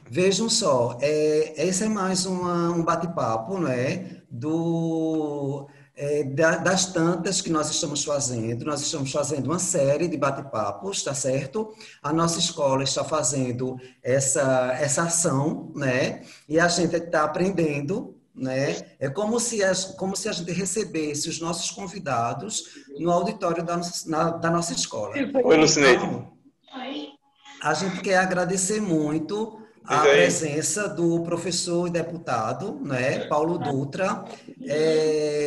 Vejam só, esse é mais um bate-papo, né, das tantas que nós estamos fazendo. Nós estamos fazendo uma série de bate-papos, tá certo? A nossa escola está fazendo essa ação, né, e a gente está aprendendo, né? É como se a gente recebesse os nossos convidados no auditório da nossa escola. Oi, Lucineide. Então, a gente quer agradecer muito Diz a aí. presença do professor e deputado, né, Paulo Dutra,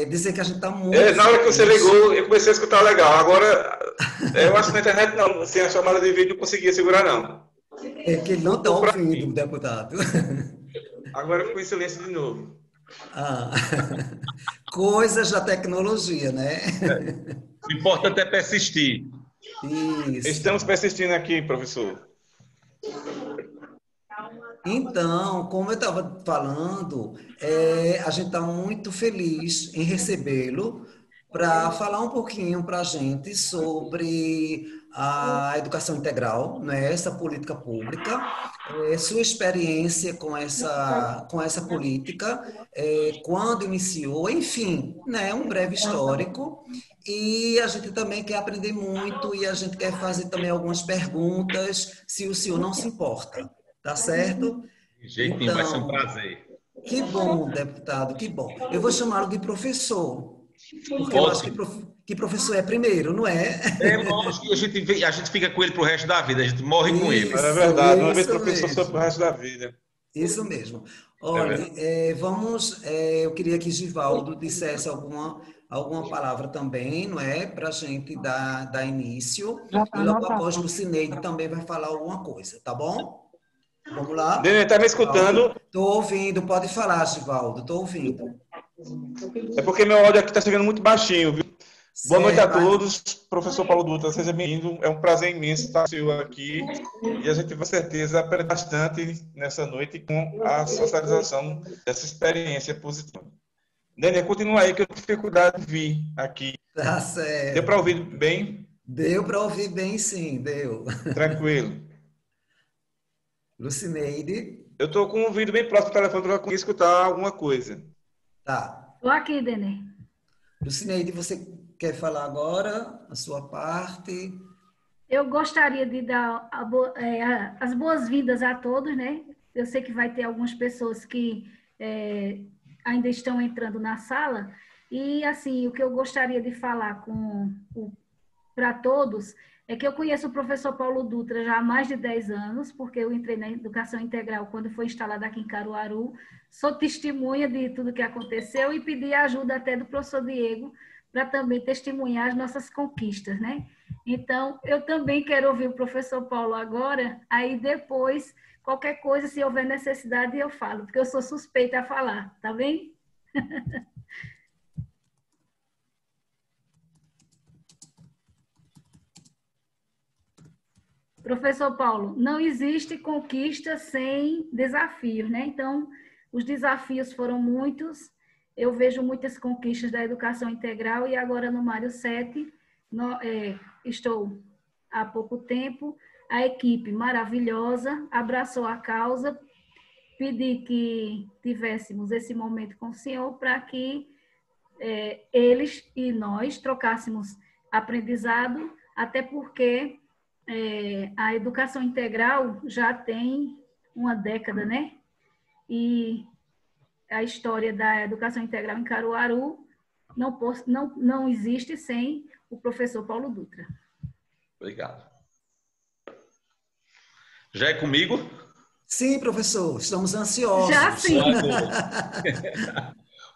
dizer que a gente está muito Na hora que você feliz. ligou, eu comecei a escutar legal. Agora, eu acho que na internet não, sem a chamada de vídeo, eu conseguia segurar, não. Que ele não está Cortou pra ouvindo, mim. deputado. Agora ficou em silêncio de novo. Ah, coisas da tecnologia, né? O importante é persistir. Estamos Isso. persistindo aqui, professor. Então, como eu estava falando, a gente está muito feliz em recebê-lo para falar um pouquinho para a gente sobre a educação integral, né, essa política pública, sua experiência com essa política, quando iniciou, enfim, né, um breve histórico. E a gente também quer aprender muito e a gente quer fazer também algumas perguntas, se o senhor não se importa. Tá certo? De jeito nenhum, vai ser um Então, prazer. que bom, deputado, que bom. Eu vou chamá-lo de professor, porque eu acho Ótimo. que professor é primeiro, não é? É lógico que a gente fica com ele pro resto da vida, a gente morre com ele. É Isso, verdade, uma vez isso professor sobre o mesmo. resto da vida. Isso mesmo. É Olha, verdade. eu queria que Givaldo dissesse alguma palavra também, não é? Para a gente dar início. Já está E logo após, anotado. Lucineide também vai falar alguma coisa, tá bom? Vamos lá? Dene, tá me escutando? Givaldo? Estou ouvindo, pode falar, Givaldo, estou ouvindo. É porque meu áudio aqui está chegando muito baixinho, viu? Boa noite a Certo. todos, professor Paulo Dutra, seja bem-vindo. É um prazer imenso estar com o senhor aqui e a gente com certeza aprende bastante nessa noite com a socialização dessa experiência positiva. Dene, continua aí que eu tenho dificuldade de vir aqui. Tá Deu para certo. ouvir bem? Deu para ouvir bem, sim, deu. Tranquilo. Lucineide, Eu estou com o ouvido bem próximo do telefone para conseguir escutar alguma coisa. tá. Estou aqui, Denê. Lucineide, você quer falar agora a sua parte? Eu gostaria de dar as boas-vindas a todos, né? Eu sei que vai ter algumas pessoas que ainda estão entrando na sala. E, assim, o que eu gostaria de falar para todos é que eu conheço o professor Paulo Dutra já há mais de 10 anos, porque eu entrei na educação integral quando foi instalada aqui em Caruaru. Sou testemunha de tudo que aconteceu e pedi a ajuda até do professor Diego para também testemunhar as nossas conquistas, né? Então, eu também quero ouvir o professor Paulo agora, aí depois, qualquer coisa, se houver necessidade, eu falo, porque eu sou suspeita a falar, tá bem? Professor Paulo, não existe conquista sem desafios, né? Então, os desafios foram muitos. Eu vejo muitas conquistas da educação integral e agora no Mário 7, estou há pouco tempo. A equipe maravilhosa abraçou a causa, pedi que tivéssemos esse momento com o senhor para que eles e nós trocássemos aprendizado, até porque a educação integral já tem uma década, né? E a história da educação integral em Caruaru não existe sem o professor Paulo Dutra. Obrigado. Já é comigo? Sim, professor, estamos Já ansiosos. sim.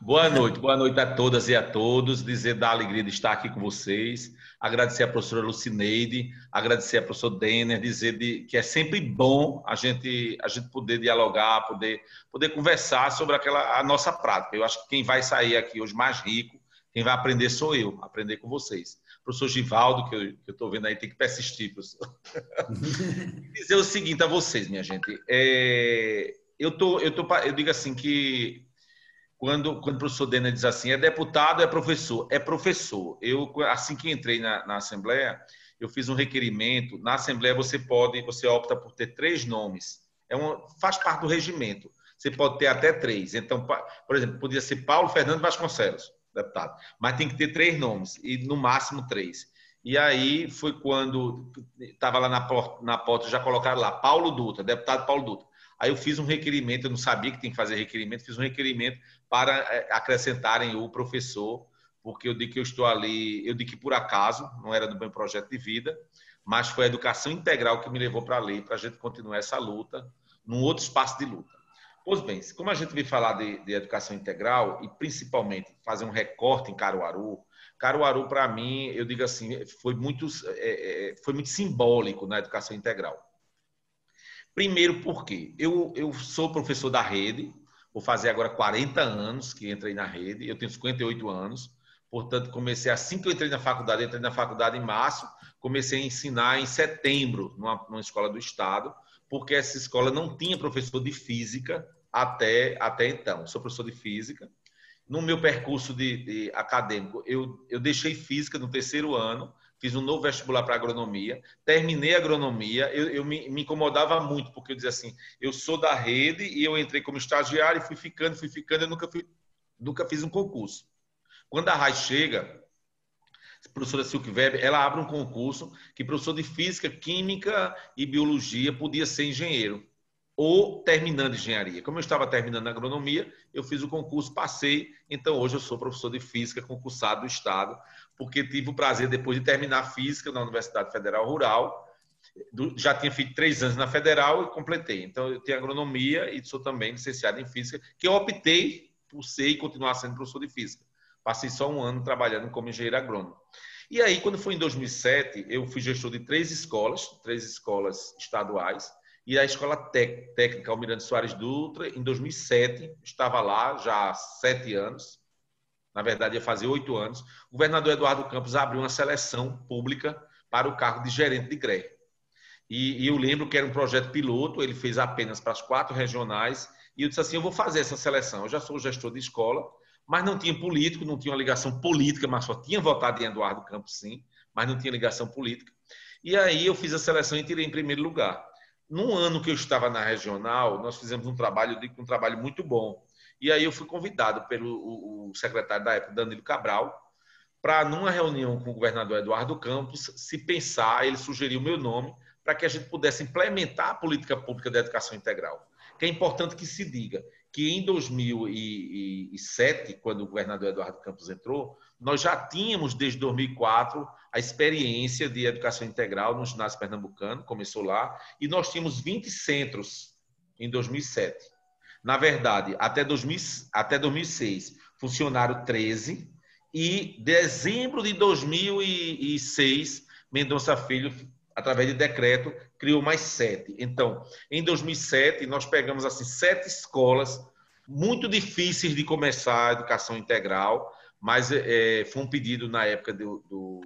Boa noite a todas e a todos. Dizer da alegria de estar aqui com vocês. Agradecer a professora Lucineide, agradecer a professora Denner, que é sempre bom a gente poder dialogar, poder conversar sobre a nossa prática. Eu acho que quem vai sair aqui hoje mais rico, quem vai aprender sou eu, aprender com vocês. Professor Givaldo, que eu estou vendo aí, tem que persistir, professor. Dizer o seguinte a vocês, minha gente. Eu digo assim que quando o professor Denner diz assim, é deputado, é professor. É professor. Eu, assim que entrei na Assembleia, eu fiz um requerimento. Na Assembleia você opta por ter 3 nomes. faz parte do regimento. Você pode ter até 3. Então, por exemplo, podia ser Paulo Fernando Vasconcelos, deputado. Mas tem que ter 3 nomes, e no máximo 3. E aí foi quando estava lá na porta, já colocaram lá, Paulo Dutra, deputado Paulo Dutra. Aí eu fiz um requerimento, eu não sabia que tem que fazer requerimento, fiz um requerimento para acrescentarem o professor, porque eu digo que eu estou ali, eu digo que por acaso, não era do meu projeto de vida, mas foi a educação integral que me levou para a lei, para a gente continuar essa luta, num outro espaço de luta. Pois bem, como a gente veio falar de educação integral, e principalmente fazer um recorte em Caruaru, para mim, eu digo assim, foi muito simbólico na educação integral. Primeiro porque eu sou professor da rede, vou fazer agora 40 anos que entrei na rede, eu tenho 58 anos, portanto, comecei assim que eu entrei na faculdade em março, comecei a ensinar em setembro numa escola do Estado, porque essa escola não tinha professor de física até então. Sou professor de física. No meu percurso de acadêmico, eu deixei física no 3º ano, fiz um novo vestibular para agronomia, terminei a agronomia, eu me incomodava muito, porque eu dizia assim, eu sou da rede e eu entrei como estagiário e fui ficando, eu nunca fiz um concurso. Quando a RAI chega, a professora Silke Weber, ela abre um concurso que professor de física, química e biologia podia ser engenheiro ou terminando engenharia. Como eu estava terminando agronomia, eu fiz o concurso, passei, então hoje eu sou professor de física concursado do Estado, porque tive o prazer, depois de terminar física na Universidade Federal Rural, já tinha feito 3 anos na Federal e completei. Então eu tenho agronomia e sou também licenciado em física, que eu optei por ser e continuar sendo professor de física. Passei só 1 ano trabalhando como engenheiro agrônomo. E aí, quando foi em 2007, eu fui gestor de 3 escolas estaduais, e a Escola Técnica Almirante Soares Dutra, em 2007, estava lá já há 7 anos, na verdade ia fazer 8 anos, o governador Eduardo Campos abriu uma seleção pública para o cargo de gerente de GRE. E eu lembro que era um projeto piloto, ele fez apenas para as 4 regionais, e eu disse assim, eu vou fazer essa seleção, eu já sou gestor de escola, mas não tinha político, não tinha uma ligação política, mas só tinha votado em Eduardo Campos, sim, mas não tinha ligação política. E aí eu fiz a seleção e tirei em primeiro lugar. No ano que eu estava na regional, nós fizemos um trabalho muito bom. E aí eu fui convidado pelo secretário da época, Danilo Cabral, para, numa reunião com o governador Eduardo Campos, se pensar, ele sugeriu o meu nome, para que a gente pudesse implementar a política pública de educação integral. Que é importante que se diga que em 2007, quando o governador Eduardo Campos entrou, nós já tínhamos, desde 2004, a experiência de educação integral no ginásio pernambucano, começou lá, e nós tínhamos 20 centros em 2007. Na verdade, até 2006, funcionaram 13, e em dezembro de 2006, Mendonça Filho, através de decreto, criou mais 7. Então, em 2007, nós pegamos assim 7 escolas muito difíceis de começar a educação integral, mas foi um pedido na época do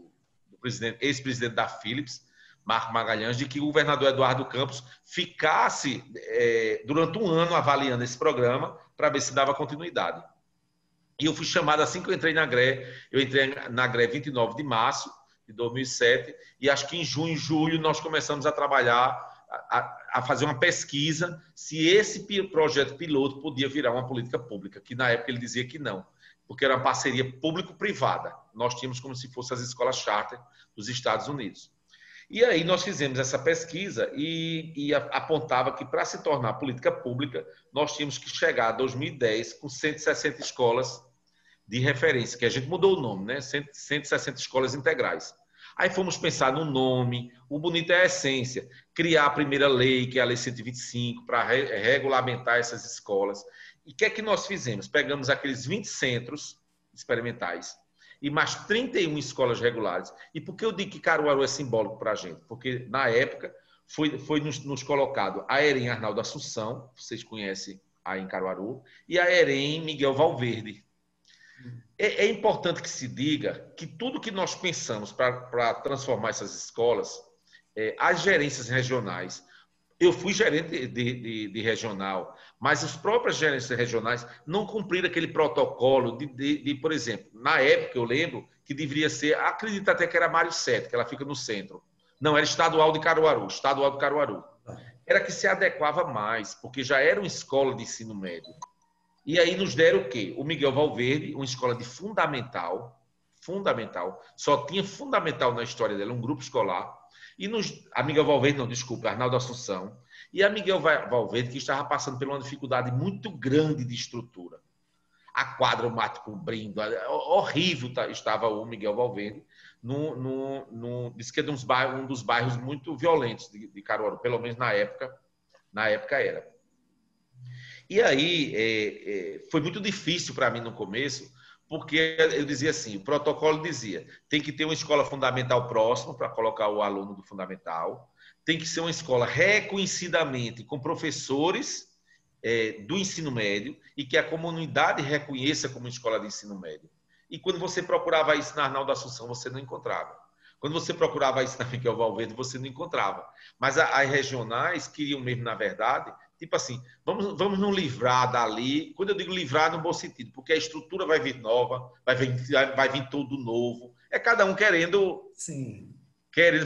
ex-presidente da Philips, Marco Magalhães, de que o governador Eduardo Campos ficasse durante 1 ano avaliando esse programa para ver se dava continuidade. E eu fui chamado assim que eu entrei na GRE, eu entrei na GRE 29 de março de 2007, e acho que em junho, julho, nós começamos a trabalhar, a fazer uma pesquisa se esse projeto piloto podia virar uma política pública, que na época ele dizia que não, porque era uma parceria público-privada. Nós tínhamos como se fossem as escolas charter dos Estados Unidos. E aí nós fizemos essa pesquisa e apontava que para se tornar política pública, nós tínhamos que chegar a 2010 com 160 escolas de referência, que a gente mudou o nome, né? 160 escolas integrais. Aí fomos pensar no nome, o bonito é a essência, criar a primeira lei, que é a Lei 125, para regulamentar essas escolas. E o que é que nós fizemos? Pegamos aqueles 20 centros experimentais e mais 31 escolas regulares. E por que eu digo que Caruaru é simbólico para a gente? Porque, na época, foi nos colocado a EREM Arnaldo Assunção, vocês conhecem aí em Caruaru, e a EREM Miguel Valverde. É importante que se diga que tudo que nós pensamos para transformar essas escolas, as gerências regionais, eu fui gerente de regional, mas as próprias gerências regionais não cumpriram aquele protocolo por exemplo, na época eu lembro que deveria ser, acredito até que era Mário 7, que ela fica no centro. Não, era estadual de Caruaru. era que se adequava mais, porque já era uma escola de ensino médio. E aí nos deram o quê? O Miguel Valverde, uma escola de fundamental, só tinha fundamental na história dela, um grupo escolar. E a Miguel Valverde, não, desculpa, Arnaldo Assunção. E a Miguel Valverde, que estava passando por uma dificuldade muito grande de estrutura. A quadra, o mato cobrindo, horrível estava o Miguel Valverde. Diz que é um dos bairros muito violentos de Caruaru, pelo menos na época era. E aí foi muito difícil para mim no começo, porque eu dizia assim, o protocolo dizia, tem que ter uma escola fundamental próxima para colocar o aluno do fundamental, tem que ser uma escola reconhecidamente com professores do ensino médio e que a comunidade reconheça como escola de ensino médio. E quando você procurava isso na Arnaldo Assunção, você não encontrava. Quando você procurava isso na Miguel Valverde, você não encontrava. Mas as regionais queriam mesmo, na verdade, tipo assim, vamos nos livrar dali. Quando eu digo livrar, no bom sentido, porque a estrutura vai vir nova, vai vir tudo novo. É cada um querendo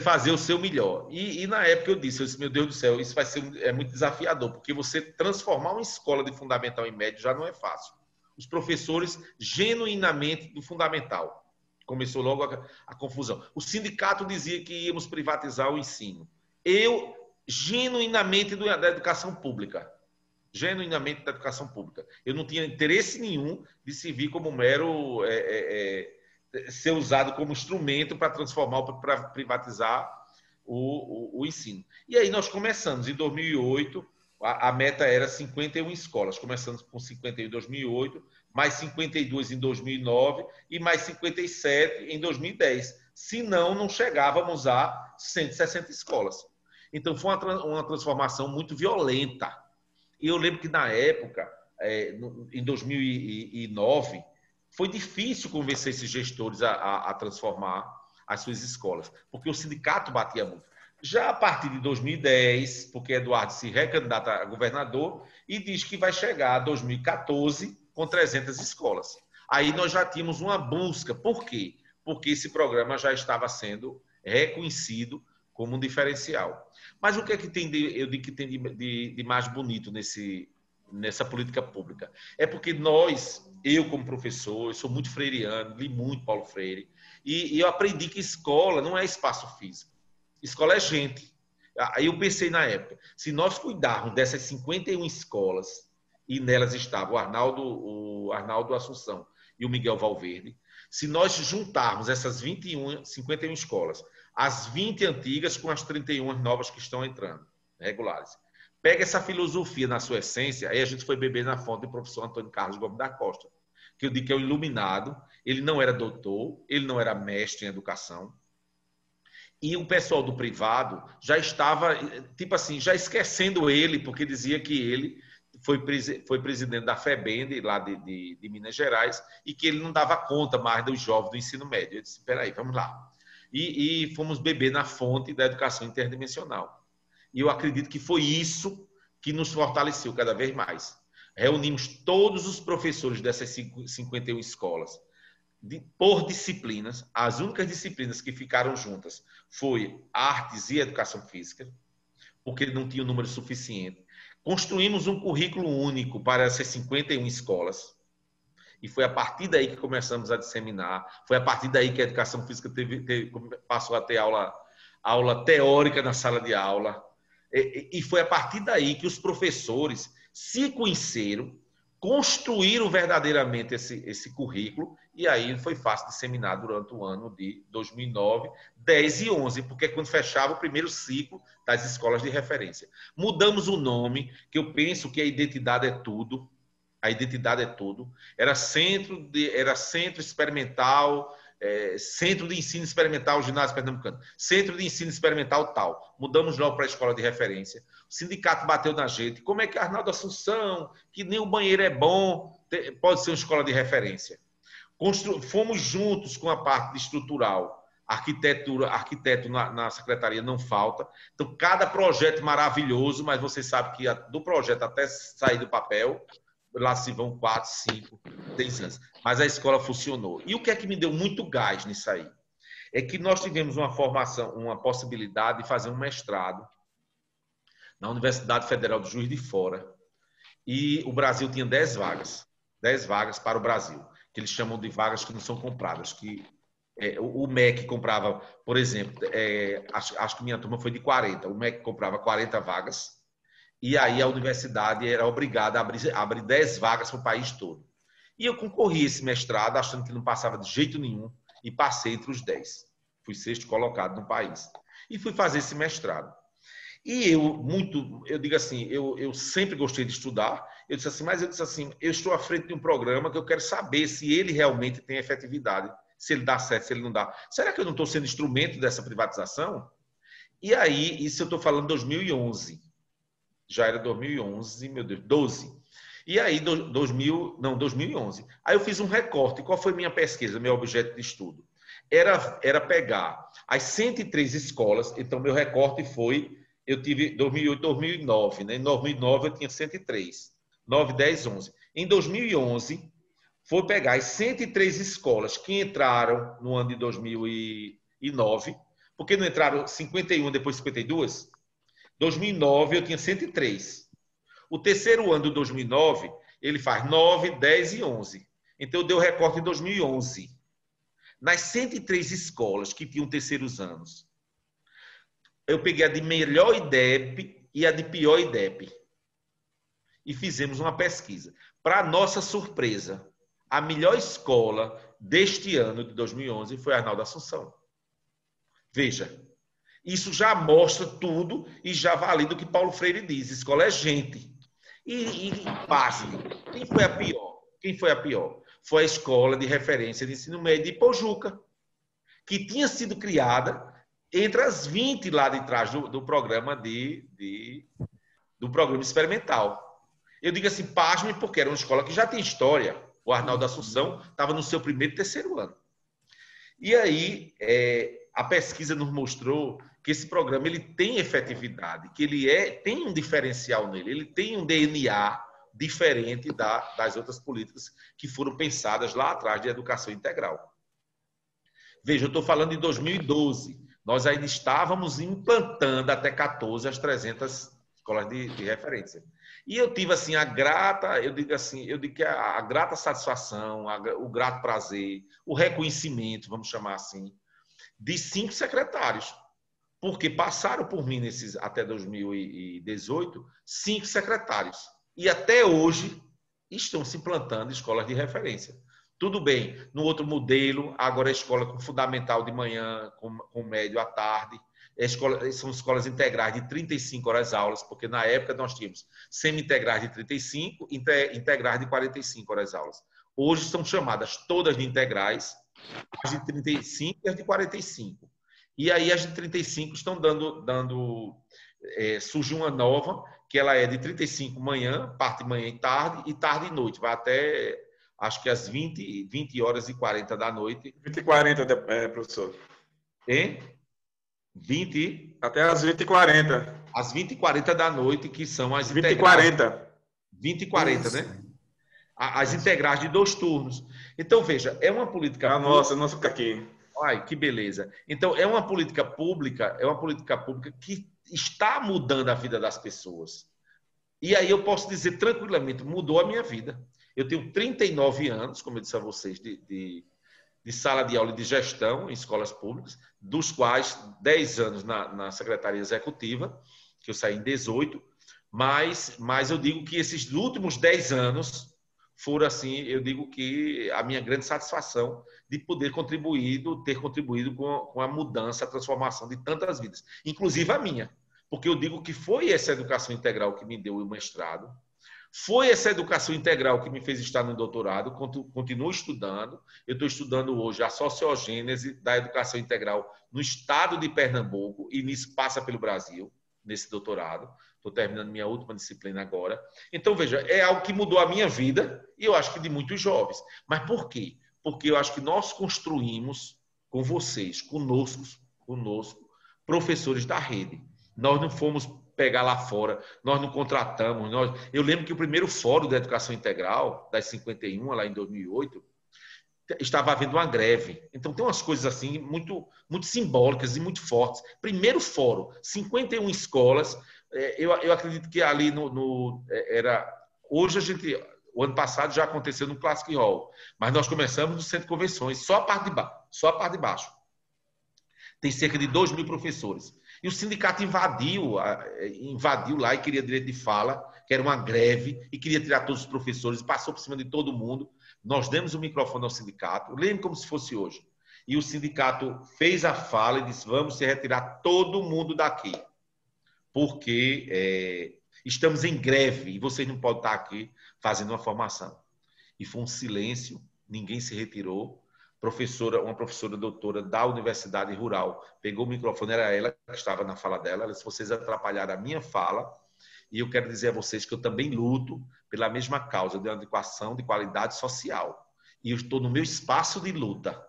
fazer o seu melhor. E na época eu disse, meu Deus do céu, isso vai ser muito desafiador, porque você transformar uma escola de fundamental em médio já não é fácil. Os professores genuinamente do fundamental. Começou logo a confusão. O sindicato dizia que íamos privatizar o ensino. Eu, genuinamente da educação pública. Genuinamente da educação pública. Eu não tinha interesse nenhum de se vir como mero... ser usado como instrumento para transformar, para privatizar o ensino. E aí nós começamos, em 2008, a meta era 51 escolas. Começamos com 51 em 2008, mais 52 em 2009 e mais 57 em 2010. Senão, não chegávamos a 160 escolas. Então, foi uma transformação muito violenta. E eu lembro que, na época, em 2009, foi difícil convencer esses gestores a transformar as suas escolas, porque o sindicato batia muito. Já a partir de 2010, porque Eduardo se recandidata a governador e diz que vai chegar a 2014 com 300 escolas. Aí nós já tínhamos uma busca. Por quê? Porque esse programa já estava sendo reconhecido como um diferencial. Mas o que é que tem de mais bonito nessa política pública? É porque eu como professor, eu sou muito freiriano, li muito Paulo Freire, e eu aprendi que escola não é espaço físico. Escola é gente. Aí eu pensei na época, se nós cuidarmos dessas 51 escolas, e nelas estava o Arnaldo Assunção e o Miguel Valverde, se nós juntarmos essas 51 escolas, as 20 antigas com as 31 novas que estão entrando, regulares, pega essa filosofia na sua essência, aí a gente foi beber na fonte do professor Antônio Carlos Gomes da Costa, que eu digo que é o iluminado, ele não era doutor, ele não era mestre em educação, e o pessoal do privado já estava, tipo assim, já esquecendo ele, porque dizia que ele foi presidente da FEBEM, lá de Minas Gerais, e que ele não dava conta mais dos jovens do ensino médio. Eu disse, peraí, vamos lá. E fomos beber na fonte da educação interdimensional. E eu acredito que foi isso que nos fortaleceu cada vez mais. Reunimos todos os professores dessas 51 escolas, por disciplinas. As únicas disciplinas que ficaram juntas foi artes e educação física, porque não tinha o número suficiente. Construímos um currículo único para essas 51 escolas. E foi a partir daí que começamos a disseminar. Foi a partir daí que a educação física passou a ter aula teórica na sala de aula. E foi a partir daí que os professores se conheceram, construíram verdadeiramente esse currículo, e aí foi fácil disseminar durante o ano de 2009, 10 e 11, porque é quando fechava o primeiro ciclo das escolas de referência. Mudamos o nome, que eu penso que a identidade é tudo. A identidade é tudo. Era Centro Experimental, Centro de Ensino Experimental Ginásio Pernambucano, Centro de Ensino Experimental tal. Mudamos logo para a escola de referência. O sindicato bateu na gente. Como é que Arnaldo Assunção, que nem o banheiro é bom, pode ser uma escola de referência? Fomos juntos com a parte estrutural. Arquiteto na secretaria não falta. Então, cada projeto maravilhoso, mas você sabe que do projeto até sair do papel, lá se vão 4, 5, 10 anos. Mas a escola funcionou. E o que é que me deu muito gás nisso aí? É que nós tivemos uma formação, uma possibilidade de fazer um mestrado na Universidade Federal do Juiz de Fora. E o Brasil tinha 10 vagas. 10 vagas para o Brasil, que eles chamam de vagas que não são compradas, que o MEC comprava, por exemplo, acho que minha turma foi de 40, o MEC comprava 40 vagas, e aí a universidade era obrigada a abrir 10 vagas para o país todo. E eu concorri esse mestrado, achando que não passava de jeito nenhum, e passei entre os 10. Fui sexto colocado no país. E fui fazer esse mestrado. E eu digo assim, eu sempre gostei de estudar, eu disse assim, eu estou à frente de um programa que eu quero saber se ele realmente tem efetividade, se ele dá certo, se ele não dá. Será que eu não estou sendo instrumento dessa privatização? E aí, isso eu estou falando de 2011. Já era 2011, meu Deus, 12. E aí, 2011. Aí eu fiz um recorte. Qual foi minha pesquisa, meu objeto de estudo? Era pegar as 103 escolas, então meu recorte foi... Eu tive 2008, 2009, né? Em 2009 eu tinha 103. 9, 10, 11. Em 2011, foi pegar as 103 escolas que entraram no ano de 2009, porque não entraram 51, depois 52? 2009 eu tinha 103. O terceiro ano de 2009, ele faz 9, 10 e 11. Então, eu dei o recorte em 2011. Nas 103 escolas que tinham terceiros anos, eu peguei a de melhor IDEP e a de pior IDEP. E fizemos uma pesquisa. Para nossa surpresa, a melhor escola deste ano, de 2011, foi a Arnaldo Assunção. Veja, isso já mostra tudo e já valida o que Paulo Freire diz. Escola é gente. E pasme, quem foi a pior? Quem foi a pior? Foi a escola de referência de ensino médio de Pojuca, que tinha sido criada entre as 20 lá de trás do programa do programa experimental. Eu digo assim, pasme, porque era uma escola que já tem história. O Arnaldo Assunção estava no seu primeiro e terceiro ano. E aí, a pesquisa nos mostrou que esse programa ele tem efetividade, que ele tem um diferencial nele, ele tem um DNA diferente das outras políticas que foram pensadas lá atrás de educação integral. Veja, eu estou falando de 2012. Nós ainda estávamos implantando até 14 as 300 escolas de referência. E eu tive assim eu digo que a grata satisfação, o grato prazer, o reconhecimento, vamos chamar assim, de 5 secretários. Porque passaram por mim até 2018, 5 secretários. E até hoje estão se implantando escolas de referência. Tudo bem, no outro modelo, agora é escola com fundamental de manhã, com médio à tarde. São escolas integrais de 35 horas aulas, porque na época nós tínhamos semi-integrais de 35, integrais de 45 horas aulas. Hoje são chamadas todas de integrais, as de 35 e as de 45. E aí as de 35 estão surge uma nova, que ela é de 35 manhã, parte manhã e tarde e noite. Vai até, acho que às 20 horas e 40 da noite. 20 e 40, professor. Hein? 20? Até às 20 e 40. Às 20 e 40 da noite, que são as 20 e 40. 20 e 40, isso, né? As integrais de 2 turnos. Então, veja, é uma política... Nossa, fica aqui. Ai, que beleza. Então, é uma política pública que está mudando a vida das pessoas. E aí eu posso dizer tranquilamente, mudou a minha vida. Eu tenho 39 anos, como eu disse a vocês, de sala de aula de gestão em escolas públicas, dos quais 10 anos na Secretaria Executiva, que eu saí em 18, mas eu digo que esses últimos 10 anos foram, assim, eu digo que a minha grande satisfação de poder ter contribuído com a mudança, a transformação de tantas vidas, inclusive a minha, porque eu digo que foi essa educação integral que me deu o mestrado, foi essa educação integral que me fez estar no doutorado, continuo estudando, eu estou estudando hoje a sociogênese da educação integral no estado de Pernambuco, e nisso passa pelo Brasil, nesse doutorado. Estou terminando minha última disciplina agora. Então, veja, é algo que mudou a minha vida e eu acho que de muitos jovens. Mas por quê? Porque eu acho que nós construímos com vocês, conosco, professores da rede. Nós não fomos pegar lá fora, nós não contratamos. Eu lembro que o primeiro fórum da educação integral, das 51, lá em 2008, estava havendo uma greve. Então, tem umas coisas assim muito, muito simbólicas e muito fortes. Primeiro fórum, 51 escolas, Eu acredito que ali hoje o ano passado já aconteceu no Classic Hall, mas nós começamos no Centro de Convenções, só a parte de baixo. Tem cerca de 2.000 professores. E o sindicato invadiu lá e queria direito de fala, que era uma greve, e queria tirar todos os professores, passou por cima de todo mundo. Nós demos o microfone ao sindicato, lembro como se fosse hoje. E o sindicato fez a fala e disse, vamos se retirar todo mundo daqui, porque estamos em greve e vocês não podem estar aqui fazendo uma formação. E foi um silêncio, ninguém se retirou. Uma professora doutora da Universidade Rural pegou o microfone, era ela que estava na fala dela, ela disse, vocês atrapalharam a minha fala, e eu quero dizer a vocês que eu também luto pela mesma causa de adequação de qualidade social. E eu estou no meu espaço de luta.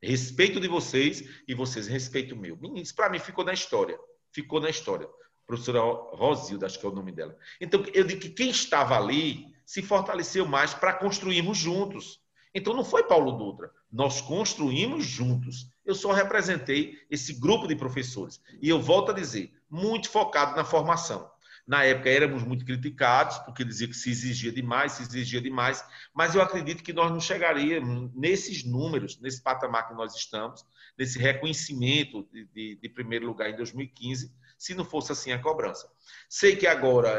Respeito de vocês e vocês respeitam o meu. Isso para mim ficou na história. Ficou na história. Professora Rosilda, acho que é o nome dela. Então, eu digo que quem estava ali se fortaleceu mais para construirmos juntos. Então, não foi Paulo Dutra. Nós construímos juntos. Eu só representei esse grupo de professores. E eu volto a dizer, muito focado na formação. Na época, éramos muito criticados, porque dizia que se exigia demais, mas eu acredito que nós não chegaríamos nesses números, nesse patamar que nós estamos, nesse reconhecimento de primeiro lugar em 2015, se não fosse assim a cobrança. Sei que agora,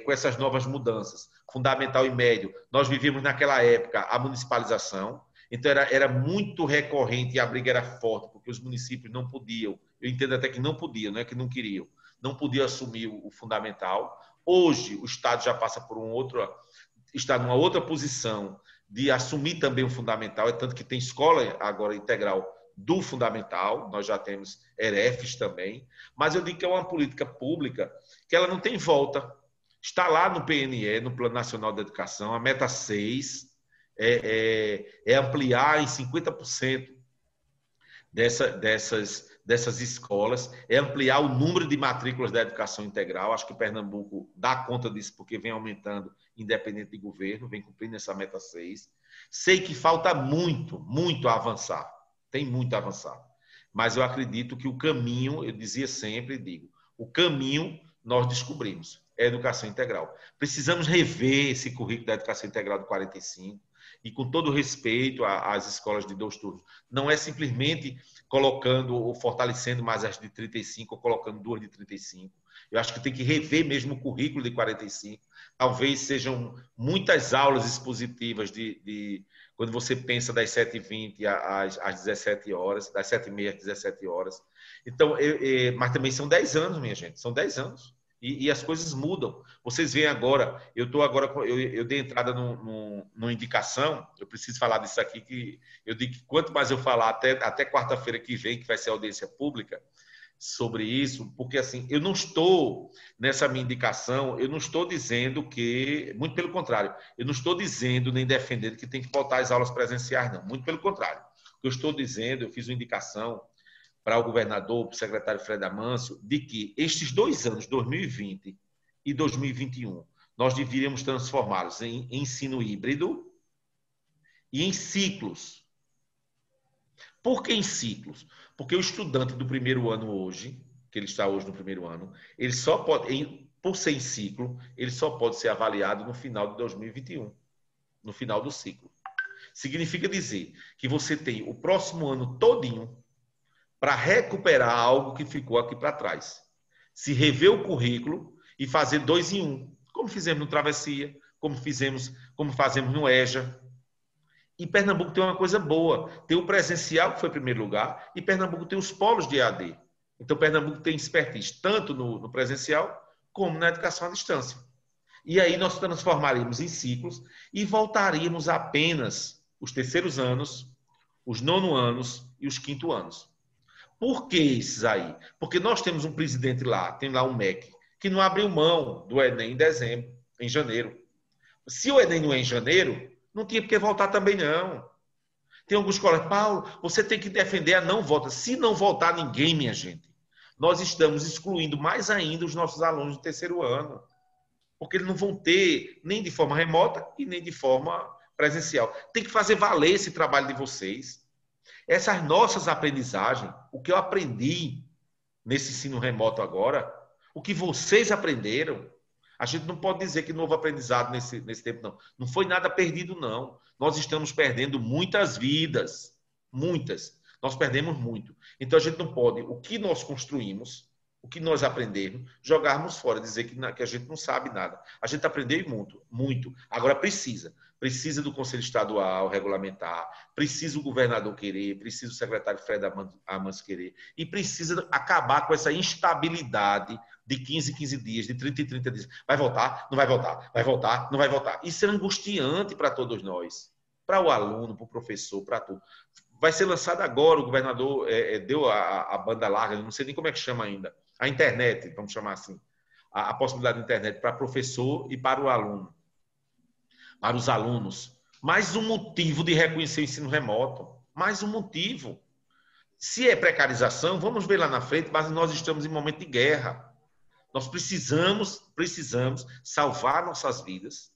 com essas novas mudanças, fundamental e médio, nós vivíamos naquela época a municipalização, então era muito recorrente e a briga era forte, porque os municípios não podiam, eu entendo até que não podiam, não é que não queriam, não podia assumir o fundamental. Hoje, o Estado já passa por está numa outra posição de assumir também o fundamental, é tanto que tem escola agora integral do fundamental, nós já temos EREFs também, mas eu digo que é uma política pública que ela não tem volta. Está lá no PNE, no Plano Nacional de Educação, a meta 6 é ampliar em 50% dessas escolas, é ampliar o número de matrículas da educação integral. Acho que Pernambuco dá conta disso, porque vem aumentando, independente de governo, vem cumprindo essa meta 6. Sei que falta muito, muito a avançar. Tem muito a avançar. Mas eu acredito que o caminho, eu dizia sempre e digo, o caminho nós descobrimos, é a educação integral. Precisamos rever esse currículo da educação integral do 45, e com todo respeito às escolas de 2 turnos, não é simplesmente colocando ou fortalecendo mais as de 35 ou colocando 2 de 35. Eu acho que tem que rever mesmo o currículo de 45. Talvez sejam muitas aulas expositivas quando você pensa das 7h20 às 17 horas, das 7h30 às 17 horas. Então, mas também são 10 anos, minha gente, são 10 anos. E as coisas mudam. Vocês veem agora, eu dei entrada numa indicação, eu preciso falar disso aqui, que eu digo que quanto mais eu falar, até quarta-feira que vem, que vai ser a audiência pública, sobre isso, porque assim, eu não estou, nessa minha indicação, eu não estou dizendo que, muito pelo contrário, eu não estou dizendo nem defendendo que tem que voltar às aulas presenciais, não, muito pelo contrário. O que eu estou dizendo, eu fiz uma indicação para o governador, para o secretário Fred Amâncio, de que estes 2 anos, 2020 e 2021, nós deveríamos transformá-los em ensino híbrido e em ciclos. Por que em ciclos? Porque o estudante do primeiro ano hoje, que ele está hoje no primeiro ano, ele só pode, por ser em ciclo, ele só pode ser avaliado no final de 2021, no final do ciclo. Significa dizer que você tem o próximo ano todinho para recuperar algo que ficou aqui para trás. Se rever o currículo e fazer 2 em 1, como fizemos no Travessia, como fazemos no EJA. E Pernambuco tem uma coisa boa, tem o presencial, que foi em primeiro lugar, e Pernambuco tem os polos de EAD. Então, Pernambuco tem expertise tanto no presencial como na educação à distância. E aí nós transformaríamos em ciclos e voltaríamos apenas os terceiros anos, os 9º anos e os 5º anos. Por que esses aí? Porque nós temos um presidente lá, tem lá um MEC, que não abriu mão do Enem em janeiro. Se o Enem não é em janeiro, não tinha por que voltar também não. Tem alguns colegas, Paulo, você tem que defender a não volta. Se não voltar ninguém, minha gente, nós estamos excluindo mais ainda os nossos alunos do 3º ano. Porque eles não vão ter nem de forma remota e nem de forma presencial. Tem que fazer valer esse trabalho de vocês. Essas nossas aprendizagens, o que eu aprendi nesse ensino remoto agora, O que vocês aprenderam, a gente não pode dizer que não houve aprendizado nesse tempo, não. Não foi nada perdido, não. Nós estamos perdendo muitas vidas. Muitas. Nós perdemos muito. Então, a gente não pode, o que nós construímos, o que nós aprendemos, jogarmos fora, dizer que a gente não sabe nada. A gente aprendeu muito, muito. Agora precisa. Precisa do Conselho Estadual regulamentar, precisa o governador querer, precisa o secretário Fred Amâncio querer, e precisa acabar com essa instabilidade de 15 em 15 dias, de 30 em 30 dias. Vai voltar? Não vai voltar. Vai voltar? Não vai voltar. Isso é angustiante para todos nós. Para o aluno, para o professor, para tudo. Vai ser lançado agora, o governador deu a banda larga, não sei nem como é que chama ainda, a internet, vamos chamar assim, a possibilidade da internet para professor e para o aluno, para os alunos. Mais um motivo de reconhecer o ensino remoto. Mais um motivo. Se é precarização, vamos ver lá na frente, mas nós estamos em momento de guerra. Nós precisamos salvar nossas vidas,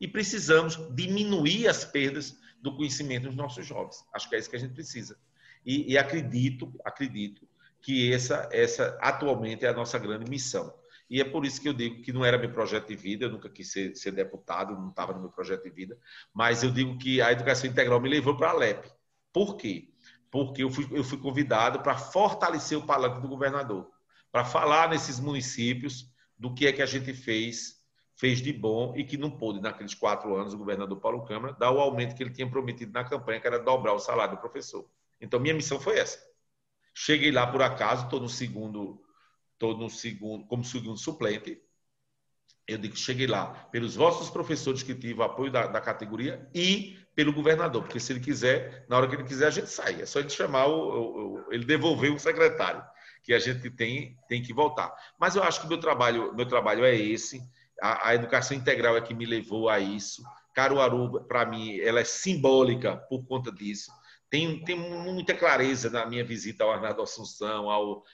e precisamos diminuir as perdas do conhecimento dos nossos jovens. Acho que é isso que a gente precisa. E acredito que essa atualmente é a nossa grande missão. E é por isso que eu digo que não era meu projeto de vida, eu nunca quis ser deputado, não estava no meu projeto de vida, mas eu digo que a educação integral me levou para a Alep. Por quê? Porque eu fui convidado para fortalecer o palanque do governador, para falar nesses municípios do que é que a gente fez de bom e que não pôde, naqueles 4 anos, o governador Paulo Câmara, dar o aumento que ele tinha prometido na campanha, que era dobrar o salário do professor. Então, minha missão foi essa. Cheguei lá, por acaso, estou no segundo, como segundo suplente. Eu digo, cheguei lá pelos vossos professores que tive o apoio da categoria e pelo governador, porque se ele quiser, na hora que ele quiser, a gente sai. É só ele chamar, ele devolver o secretário, que a gente tem que voltar. Mas eu acho que meu trabalho é esse. A educação integral é que me levou a isso. Caruaru, para mim, ela é simbólica por conta disso. Tem muita clareza na minha visita ao Arnaldo Assunção,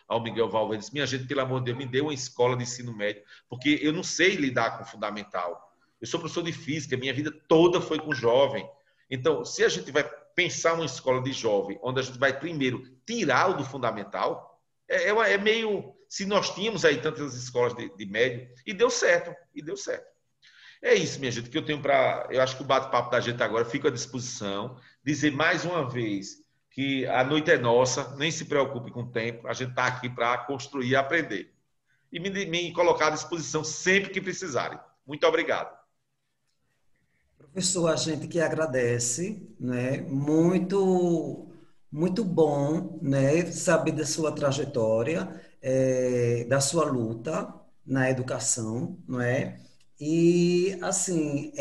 ao Miguel Valverde. Minha gente, pelo amor de Deus, me dê uma escola de ensino médio, porque eu não sei lidar com fundamental. Eu sou professor de física, minha vida toda foi com jovem. Então, se a gente vai pensar uma escola de jovem, onde a gente vai primeiro tirar o do fundamental, é meio... Se nós tínhamos aí tantas escolas de médio, e deu certo. É isso, minha gente, que eu tenho para... Eu acho que o bate-papo da gente agora fica à disposição. Dizer mais uma vez que a noite é nossa, nem se preocupe com o tempo, a gente está aqui para construir e aprender. E me colocar à disposição sempre que precisarem. Muito obrigado. Professor, a gente que agradece, né? Muito, muito bom, né? Saber da sua trajetória, da sua luta na educação, não é? E, assim,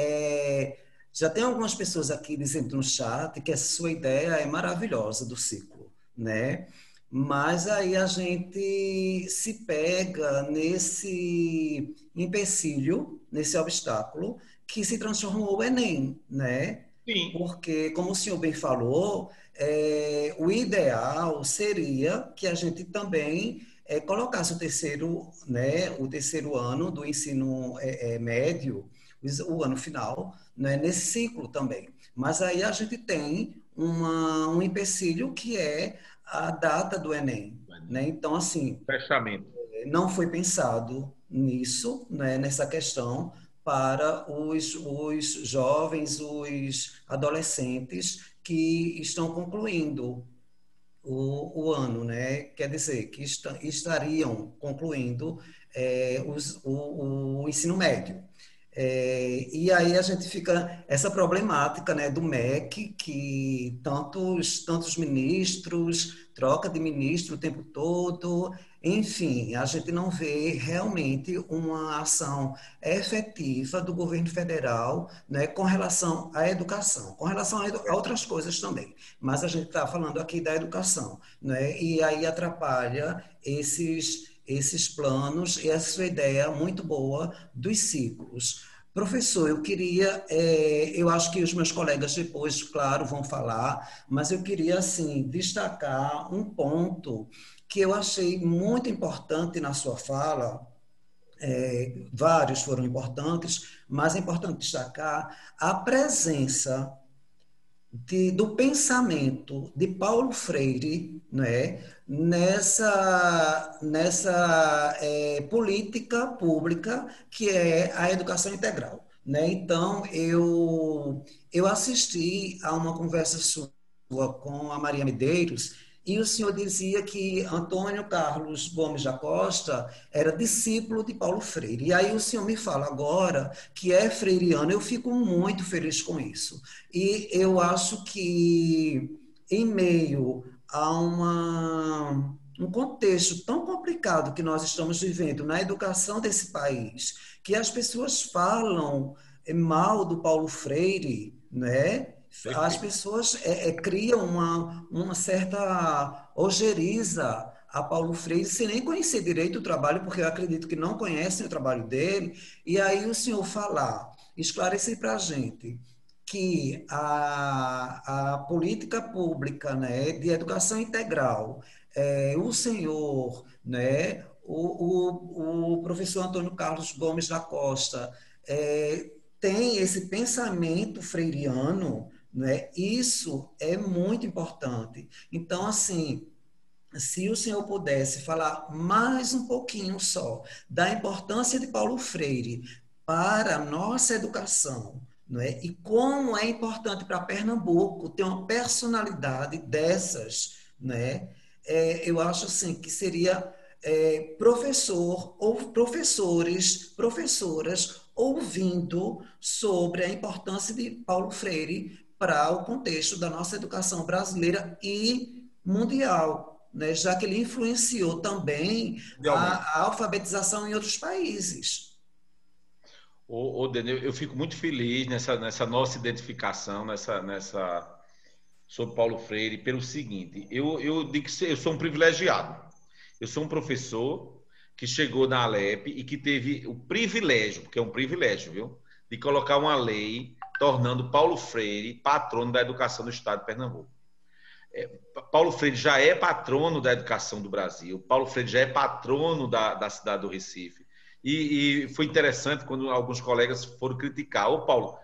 já tem algumas pessoas aqui dizendo no chat que essa sua ideia é maravilhosa do ciclo, né? Mas aí a gente se pega nesse empecilho, nesse obstáculo, que se transformou o Enem, né? Sim. Porque, como o senhor bem falou, o ideal seria que a gente também colocasse o terceiro, né, o terceiro ano do ensino médio, o ano final, né, nesse ciclo também. Mas aí a gente tem um empecilho que é a data do Enem, né? Então, assim, Fechamento. não foi pensado nisso, né, nessa questão para os jovens, os adolescentes que estão concluindo o ano, né? Quer dizer, que estariam concluindo o ensino médio. E aí a gente fica essa problemática, né, do MEC, que tantos ministros, troca de ministro o tempo todo, enfim, a gente não vê realmente uma ação efetiva do governo federal, né, com relação à educação, com relação a outras coisas também, mas a gente está falando aqui da educação, né, e aí atrapalha esses planos e essa sua ideia muito boa dos ciclos. Professor, eu acho que os meus colegas depois, claro, vão falar, mas eu queria, assim, destacar um ponto que eu achei muito importante na sua fala, vários foram importantes, mas é importante destacar a presença do pensamento de Paulo Freire, né, nessa política pública que é a educação integral. Né? Então, eu assisti a uma conversa sua com a Maria Medeiros e o senhor dizia que Antônio Carlos Gomes da Costa era discípulo de Paulo Freire. E aí o senhor me fala agora que é freiriano, eu fico muito feliz com isso. E eu acho que, em meio a um contexto tão complicado que nós estamos vivendo na educação desse país, que as pessoas falam mal do Paulo Freire, né? As Perfeito. pessoas criam uma certa ojeriza a Paulo Freire, sem nem conhecer direito o trabalho, porque eu acredito que não conhecem o trabalho dele. E aí o senhor falar, esclarecer para a gente que a política pública, né, de educação integral, o senhor, né, o professor Antônio Carlos Gomes da Costa, tem esse pensamento freiriano, né? Isso é muito importante. Então, assim, se o senhor pudesse falar mais um pouquinho só da importância de Paulo Freire para a nossa educação, não é? E como é importante para Pernambuco ter uma personalidade dessas, né? Eu acho assim que seria professor ou professoras ouvindo sobre a importância de Paulo Freire para o contexto da nossa educação brasileira e mundial, né? Já que ele influenciou também Mundialmente. a alfabetização em outros países. Daniel, eu fico muito feliz nessa nossa identificação, sobre Paulo Freire, pelo seguinte, eu digo que eu sou um privilegiado. Eu sou um professor que chegou na Alep e que teve o privilégio, porque é um privilégio, viu, de colocar uma lei tornando Paulo Freire patrono da educação do Estado de Pernambuco. Paulo Freire já é patrono da educação do Brasil, Paulo Freire já é patrono da cidade do Recife. E foi interessante quando alguns colegas foram criticar. Ô, Paulo,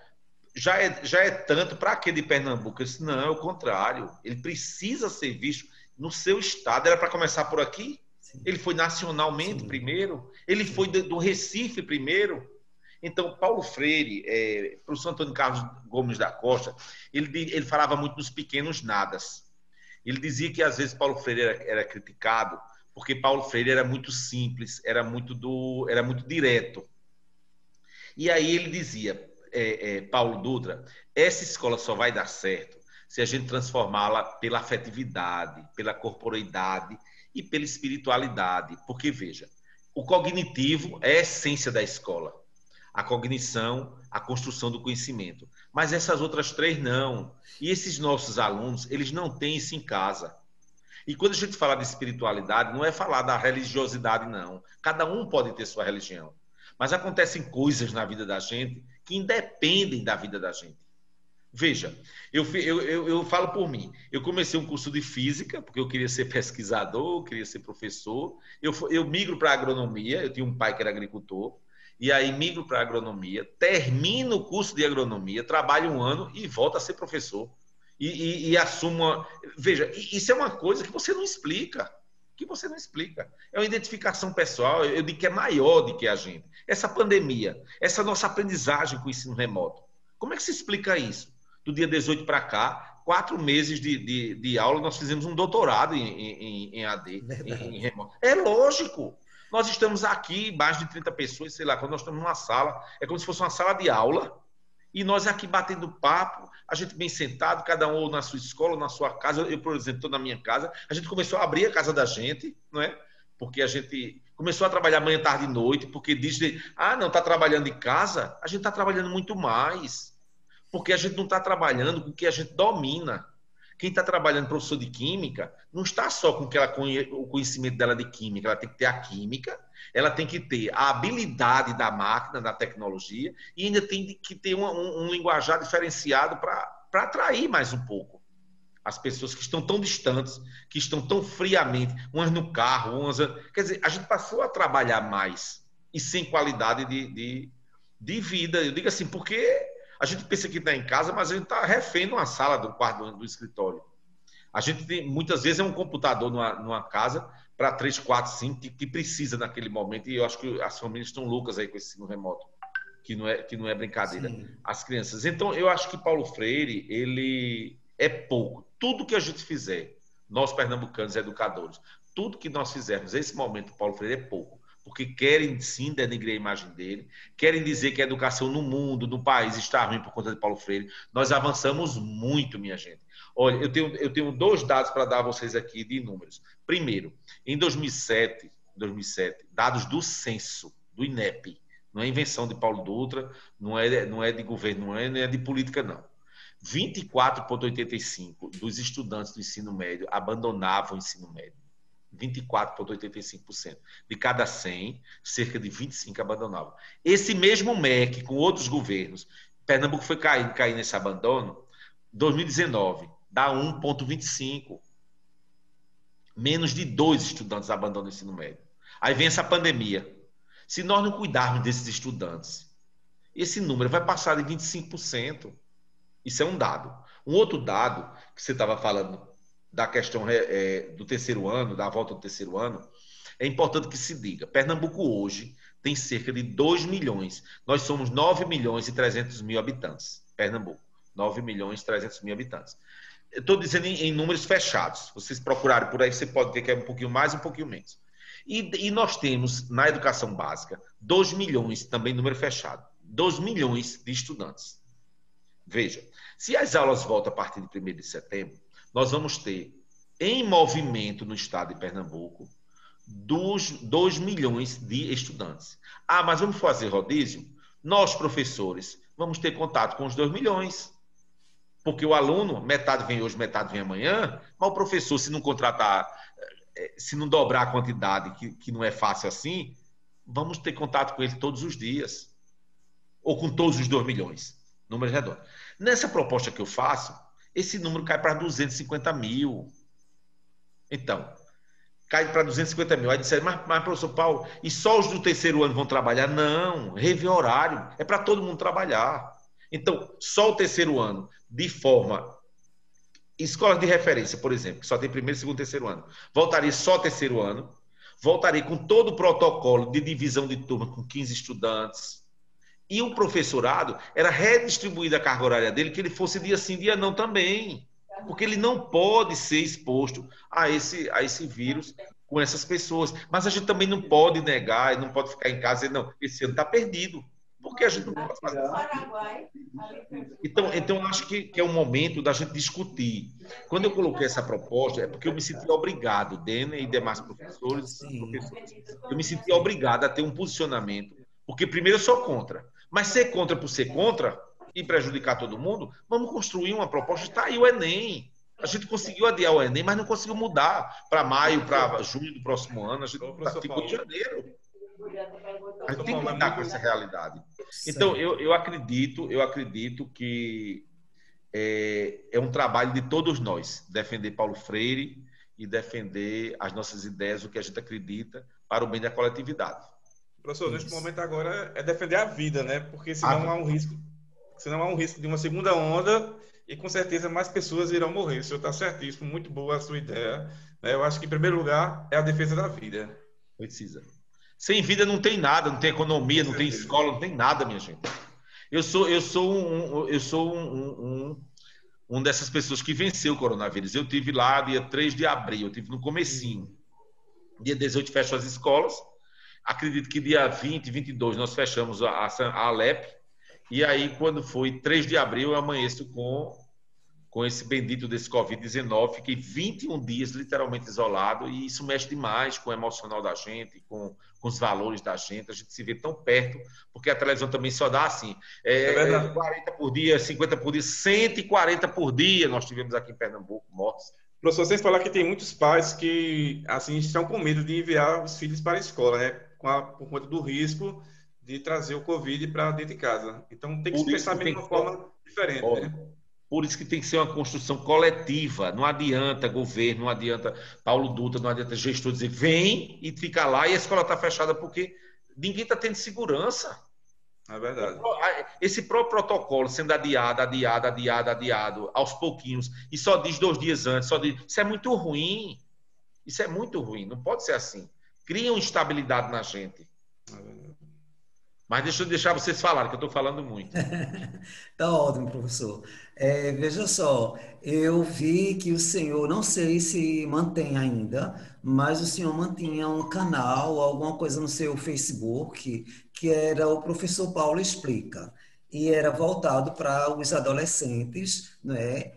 já é tanto para aquele de Pernambuco? Eu disse, não, é o contrário. Ele precisa ser visto no seu estado. Era para começar por aqui? Sim. Ele foi nacionalmente Sim. primeiro? Ele Sim. foi do Recife primeiro? Então, Paulo Freire, professor Antônio Carlos Gomes da Costa, ele falava muito dos pequenos nadas. Ele dizia que às vezes Paulo Freire era criticado porque Paulo Freire era muito simples, era muito direto. E aí ele dizia, Paulo Dutra, essa escola só vai dar certo se a gente transformá-la pela afetividade, pela corporeidade e pela espiritualidade. Porque, veja, o cognitivo é a essência da escola. A cognição, a construção do conhecimento. Mas essas outras três não. E esses nossos alunos, eles não têm isso em casa. E quando a gente fala de espiritualidade, não é falar da religiosidade, não. Cada um pode ter sua religião. Mas acontecem coisas na vida da gente que independem da vida da gente. Veja, eu falo por mim. Eu comecei um curso de física, porque eu queria ser pesquisador, eu queria ser professor. Eu migro para a agronomia, eu tinha um pai que era agricultor, e aí migro para a agronomia, termino o curso de agronomia, trabalho um ano e volto a ser professor. E assumo... Veja, isso é uma coisa que você não explica. É uma identificação pessoal, eu digo que é maior do que a gente. Essa pandemia, essa nossa aprendizagem com o ensino remoto. Como é que se explica isso? Do dia 18 para cá, 4 meses de aula, nós fizemos um doutorado em AD, em remoto. É lógico. Nós estamos aqui, mais de 30 pessoas, sei lá, quando nós estamos numa sala, é como se fosse uma sala de aula, e nós aqui batendo papo, a gente bem sentado, cada um na sua escola, ou na sua casa. Eu, por exemplo, estou na minha casa. A gente começou a abrir a casa da gente, não é? Porque a gente começou a trabalhar manhã, tarde e noite, porque diz, não está trabalhando em casa. A gente está trabalhando muito mais, porque a gente não está trabalhando com o que a gente domina. Quem está trabalhando professor de química não está só com o conhecimento dela de química, ela tem que ter a química, ela tem que ter a habilidade da máquina, da tecnologia, e ainda tem que ter um linguajar diferenciado para atrair mais um pouco as pessoas que estão tão distantes, que estão tão friamente, umas no carro, umas... Quer dizer, a gente passou a trabalhar mais e sem qualidade de vida. Eu digo assim, porque A gente pensa que está em casa, mas a gente está refém numa sala do quarto do escritório. A gente tem, muitas vezes, é um computador numa casa para 3, 4, 5 que precisa naquele momento. E eu acho que as famílias estão loucas aí com esse ensino remoto, que não é brincadeira. Sim. As crianças. Então, eu acho que Paulo Freire, ele é pouco. Tudo que a gente fizer, nós pernambucanos educadores, tudo que nós fizermos nesse momento, Paulo Freire, é pouco. Porque querem, sim, denegrir a imagem dele, querem dizer que a educação no mundo, no país, está ruim por conta de Paulo Freire. Nós avançamos muito, minha gente. Olha, eu tenho 2 dados para dar a vocês aqui de números. Primeiro, em 2007, dados do censo, do INEP, não é invenção de Paulo Dutra, não é de governo, não é de política, não. 24,85% dos estudantes do ensino médio abandonavam o ensino médio. 24,85%. De cada 100, cerca de 25 abandonavam. Esse mesmo MEC, com outros governos, Pernambuco foi cair nesse abandono, 2019, dá 1,25%. Menos de 2 estudantes abandonam o ensino médio. Aí vem essa pandemia. Se nós não cuidarmos desses estudantes, esse número vai passar de 25%. Isso é um dado. Um outro dado que você estava falando da questão do terceiro ano, da volta do terceiro ano, é importante que se diga. Pernambuco hoje tem cerca de 2 milhões. Nós somos 9 milhões e 300 mil habitantes. Pernambuco, 9 milhões e 300 mil habitantes. Eu estou dizendo em números fechados. Vocês procurarem por aí, você pode ver que é um pouquinho mais, um pouquinho menos. E nós temos, na educação básica, 2 milhões, também número fechado, 2 milhões de estudantes. Veja, se as aulas voltam a partir de 1º de setembro, nós vamos ter, em movimento no estado de Pernambuco, 2 milhões de estudantes. Ah, mas vamos fazer rodízio? Nós, professores, vamos ter contato com os 2 milhões. Porque o aluno, metade vem hoje, metade vem amanhã, mas o professor, se não contratar, se não dobrar a quantidade, que não é fácil assim, vamos ter contato com ele todos os dias. Ou com todos os 2 milhões. Número redondo. Nessa proposta que eu faço, esse número cai para 250 mil. Então, cai para 250 mil. Aí disseram, mas professor Paulo, e só os do terceiro ano vão trabalhar? Não, rever horário. É para todo mundo trabalhar. Então, só o terceiro ano, de forma... Escolas de referência, por exemplo, que só tem 1º, 2º, 3º ano. Voltaria só terceiro ano. Voltaria com todo o protocolo de divisão de turma com 15 estudantes. E o professorado era redistribuída a carga horária dele, que ele fosse dia sim, dia não também. Porque ele não pode ser exposto a esse vírus com essas pessoas. Mas a gente também não pode negar, não pode ficar em casa e dizer, não, esse ano está perdido. Porque a gente não pode fazer isso. Então eu acho que é o momento da gente discutir. Quando eu coloquei essa proposta, é porque eu me senti obrigado, Dena e demais professores, eu me senti obrigado a ter um posicionamento. Porque primeiro eu sou contra. Mas ser contra por ser contra e prejudicar todo mundo, vamos construir uma proposta. Está aí o Enem. A gente conseguiu adiar o Enem, mas não conseguiu mudar para maio, para junho do próximo ano. A gente ficou em janeiro. A gente tem que lidar com essa realidade. Então, eu acredito que é um trabalho de todos nós, defender Paulo Freire e defender as nossas ideias, o que a gente acredita, para o bem da coletividade. Professor, neste momento agora é defender a vida, né? Porque senão há um risco de uma segunda onda e com certeza mais pessoas irão morrer. O senhor está certíssimo, muito boa a sua ideia. Eu acho que, em primeiro lugar, é a defesa da vida. Precisa. Sem vida não tem nada, não tem economia, não tem escola, não tem nada, minha gente. Eu sou um dessas pessoas que venceu o coronavírus. Eu tive lá dia 3 de abril, eu tive no comecinho. Dia 18 fecham as escolas. Acredito que dia 20, 22 nós fechamos a Alep. E aí, quando foi 3 de abril, eu amanheço com esse bendito desse Covid-19. Fiquei 21 dias literalmente isolado e isso mexe demais com o emocional da gente, com os valores da gente. A gente se vê tão perto, porque a televisão também só dá assim, 40 por dia, 50 por dia, 140 por dia nós tivemos aqui em Pernambuco mortos. Professor, vocês falaram que tem muitos pais que assim, estão com medo de enviar os filhos para a escola, né? Por conta do risco de trazer o Covid para dentro de casa. Então tem que se pensar de uma forma diferente, né? Por isso que tem que ser uma construção coletiva. Não adianta governo, não adianta Paulo Dutra, não adianta gestor dizer vem e fica lá e a escola está fechada porque ninguém está tendo segurança. É verdade. Esse próprio protocolo sendo adiado, aos pouquinhos, e só diz 2 dias antes, só diz, isso é muito ruim. Isso é muito ruim, não pode ser assim. Cria instabilidade na gente. É verdade. Mas deixa eu deixar vocês falarem, que eu estou falando muito. Tá ótimo, professor. Veja só, eu vi que o senhor, não sei se mantém ainda, mas o senhor mantinha um canal, alguma coisa no seu Facebook, que era o Professor Paulo Explica, e era voltado para os adolescentes, né?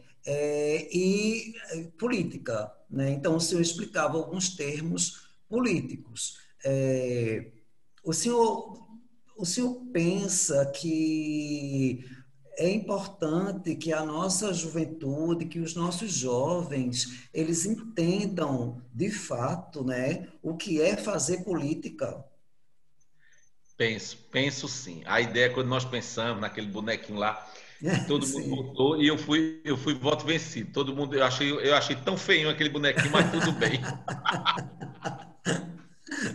Política, né? Então, o senhor explicava alguns termos políticos. O senhor o senhor pensa que é importante que a nossa juventude, que os nossos jovens, eles entendam de fato, né, o que é fazer política? Penso sim. A ideia é quando nós pensamos naquele bonequinho lá, que todo mundo Sim. votou e eu fui voto vencido. Todo mundo, eu achei tão feio aquele bonequinho, mas tudo bem.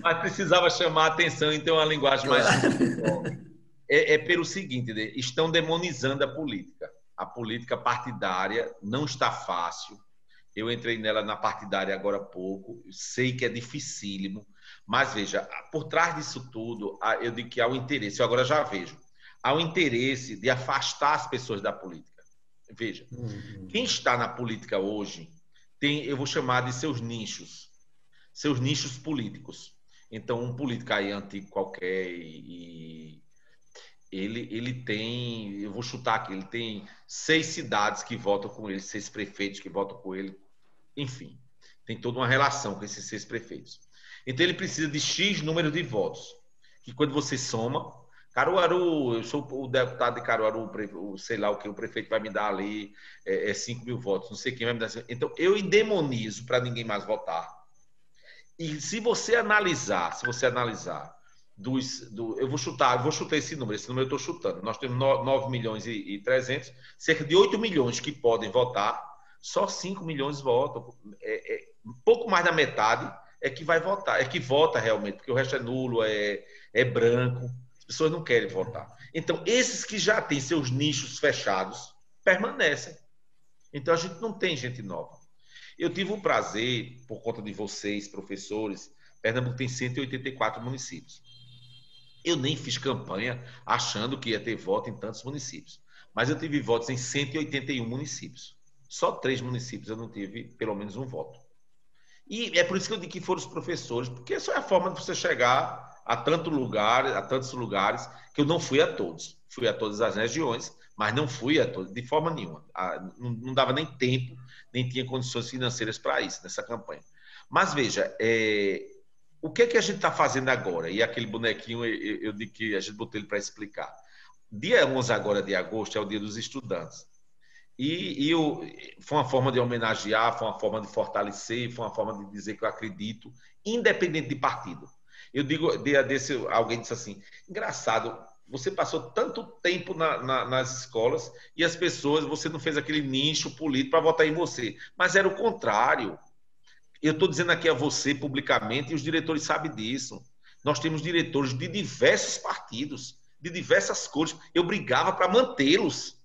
Mas precisava chamar a atenção e ter uma linguagem mais Claro. justa. É pelo seguinte, né? Estão demonizando a política. A política partidária não está fácil. Eu entrei nela na partidária agora há pouco. Sei que é dificílimo. Mas veja, por trás disso tudo, eu digo que há um interesse. Eu agora já vejo. Há um interesse de afastar as pessoas da política. Veja, Uhum. quem está na política hoje tem, eu vou chamar de seus nichos políticos. Então, um político aí antigo qualquer e ele tem, eu vou chutar aqui, ele tem 6 cidades que votam com ele, 6 prefeitos que votam com ele, enfim, tem toda uma relação com esses 6 prefeitos. Então ele precisa de X número de votos, que quando você soma, Caruaru, eu sou o deputado de Caruaru, sei lá o que o prefeito vai me dar ali, 5 mil votos, não sei quem vai me dar. Então eu endemonizo para ninguém mais votar. E se você analisar, eu vou chutar esse número eu estou chutando. Nós temos 9 milhões e 300, cerca de 8 milhões que podem votar, só 5 milhões votam. Um pouco mais da metade é que vai votar, é que vota realmente, porque o resto é nulo, é branco, as pessoas não querem votar. Então, esses que já têm seus nichos fechados, permanecem. Então, a gente não tem gente nova. Eu tive o prazer, por conta de vocês, professores, Pernambuco tem 184 municípios. Eu nem fiz campanha achando que ia ter voto em tantos municípios. Mas eu tive votos em 181 municípios. Só 3 municípios eu não tive pelo menos um voto. E é por isso que eu digo que foram os professores, porque essa é a forma de você chegar a tantos lugares, que eu não fui a todos. Fui a todas as regiões, mas não fui a todos, de forma nenhuma. Não dava nem tempo, nem tinha condições financeiras para isso, nessa campanha. Mas veja, o que é que a gente está fazendo agora? E aquele bonequinho, eu digo que a gente botou ele para explicar. Dia 11 agora de agosto é o Dia dos Estudantes. Foi uma forma de homenagear, foi uma forma de fortalecer, foi uma forma de dizer que eu acredito, independente de partido. Eu digo, dia desse, alguém disse assim, engraçado, você passou tanto tempo nas escolas e as pessoas, você não fez aquele nicho político para votar em você. Mas era o contrário. Eu estou dizendo aqui a você publicamente e os diretores sabem disso. Nós temos diretores de diversos partidos, de diversas cores. Eu brigava para mantê-los.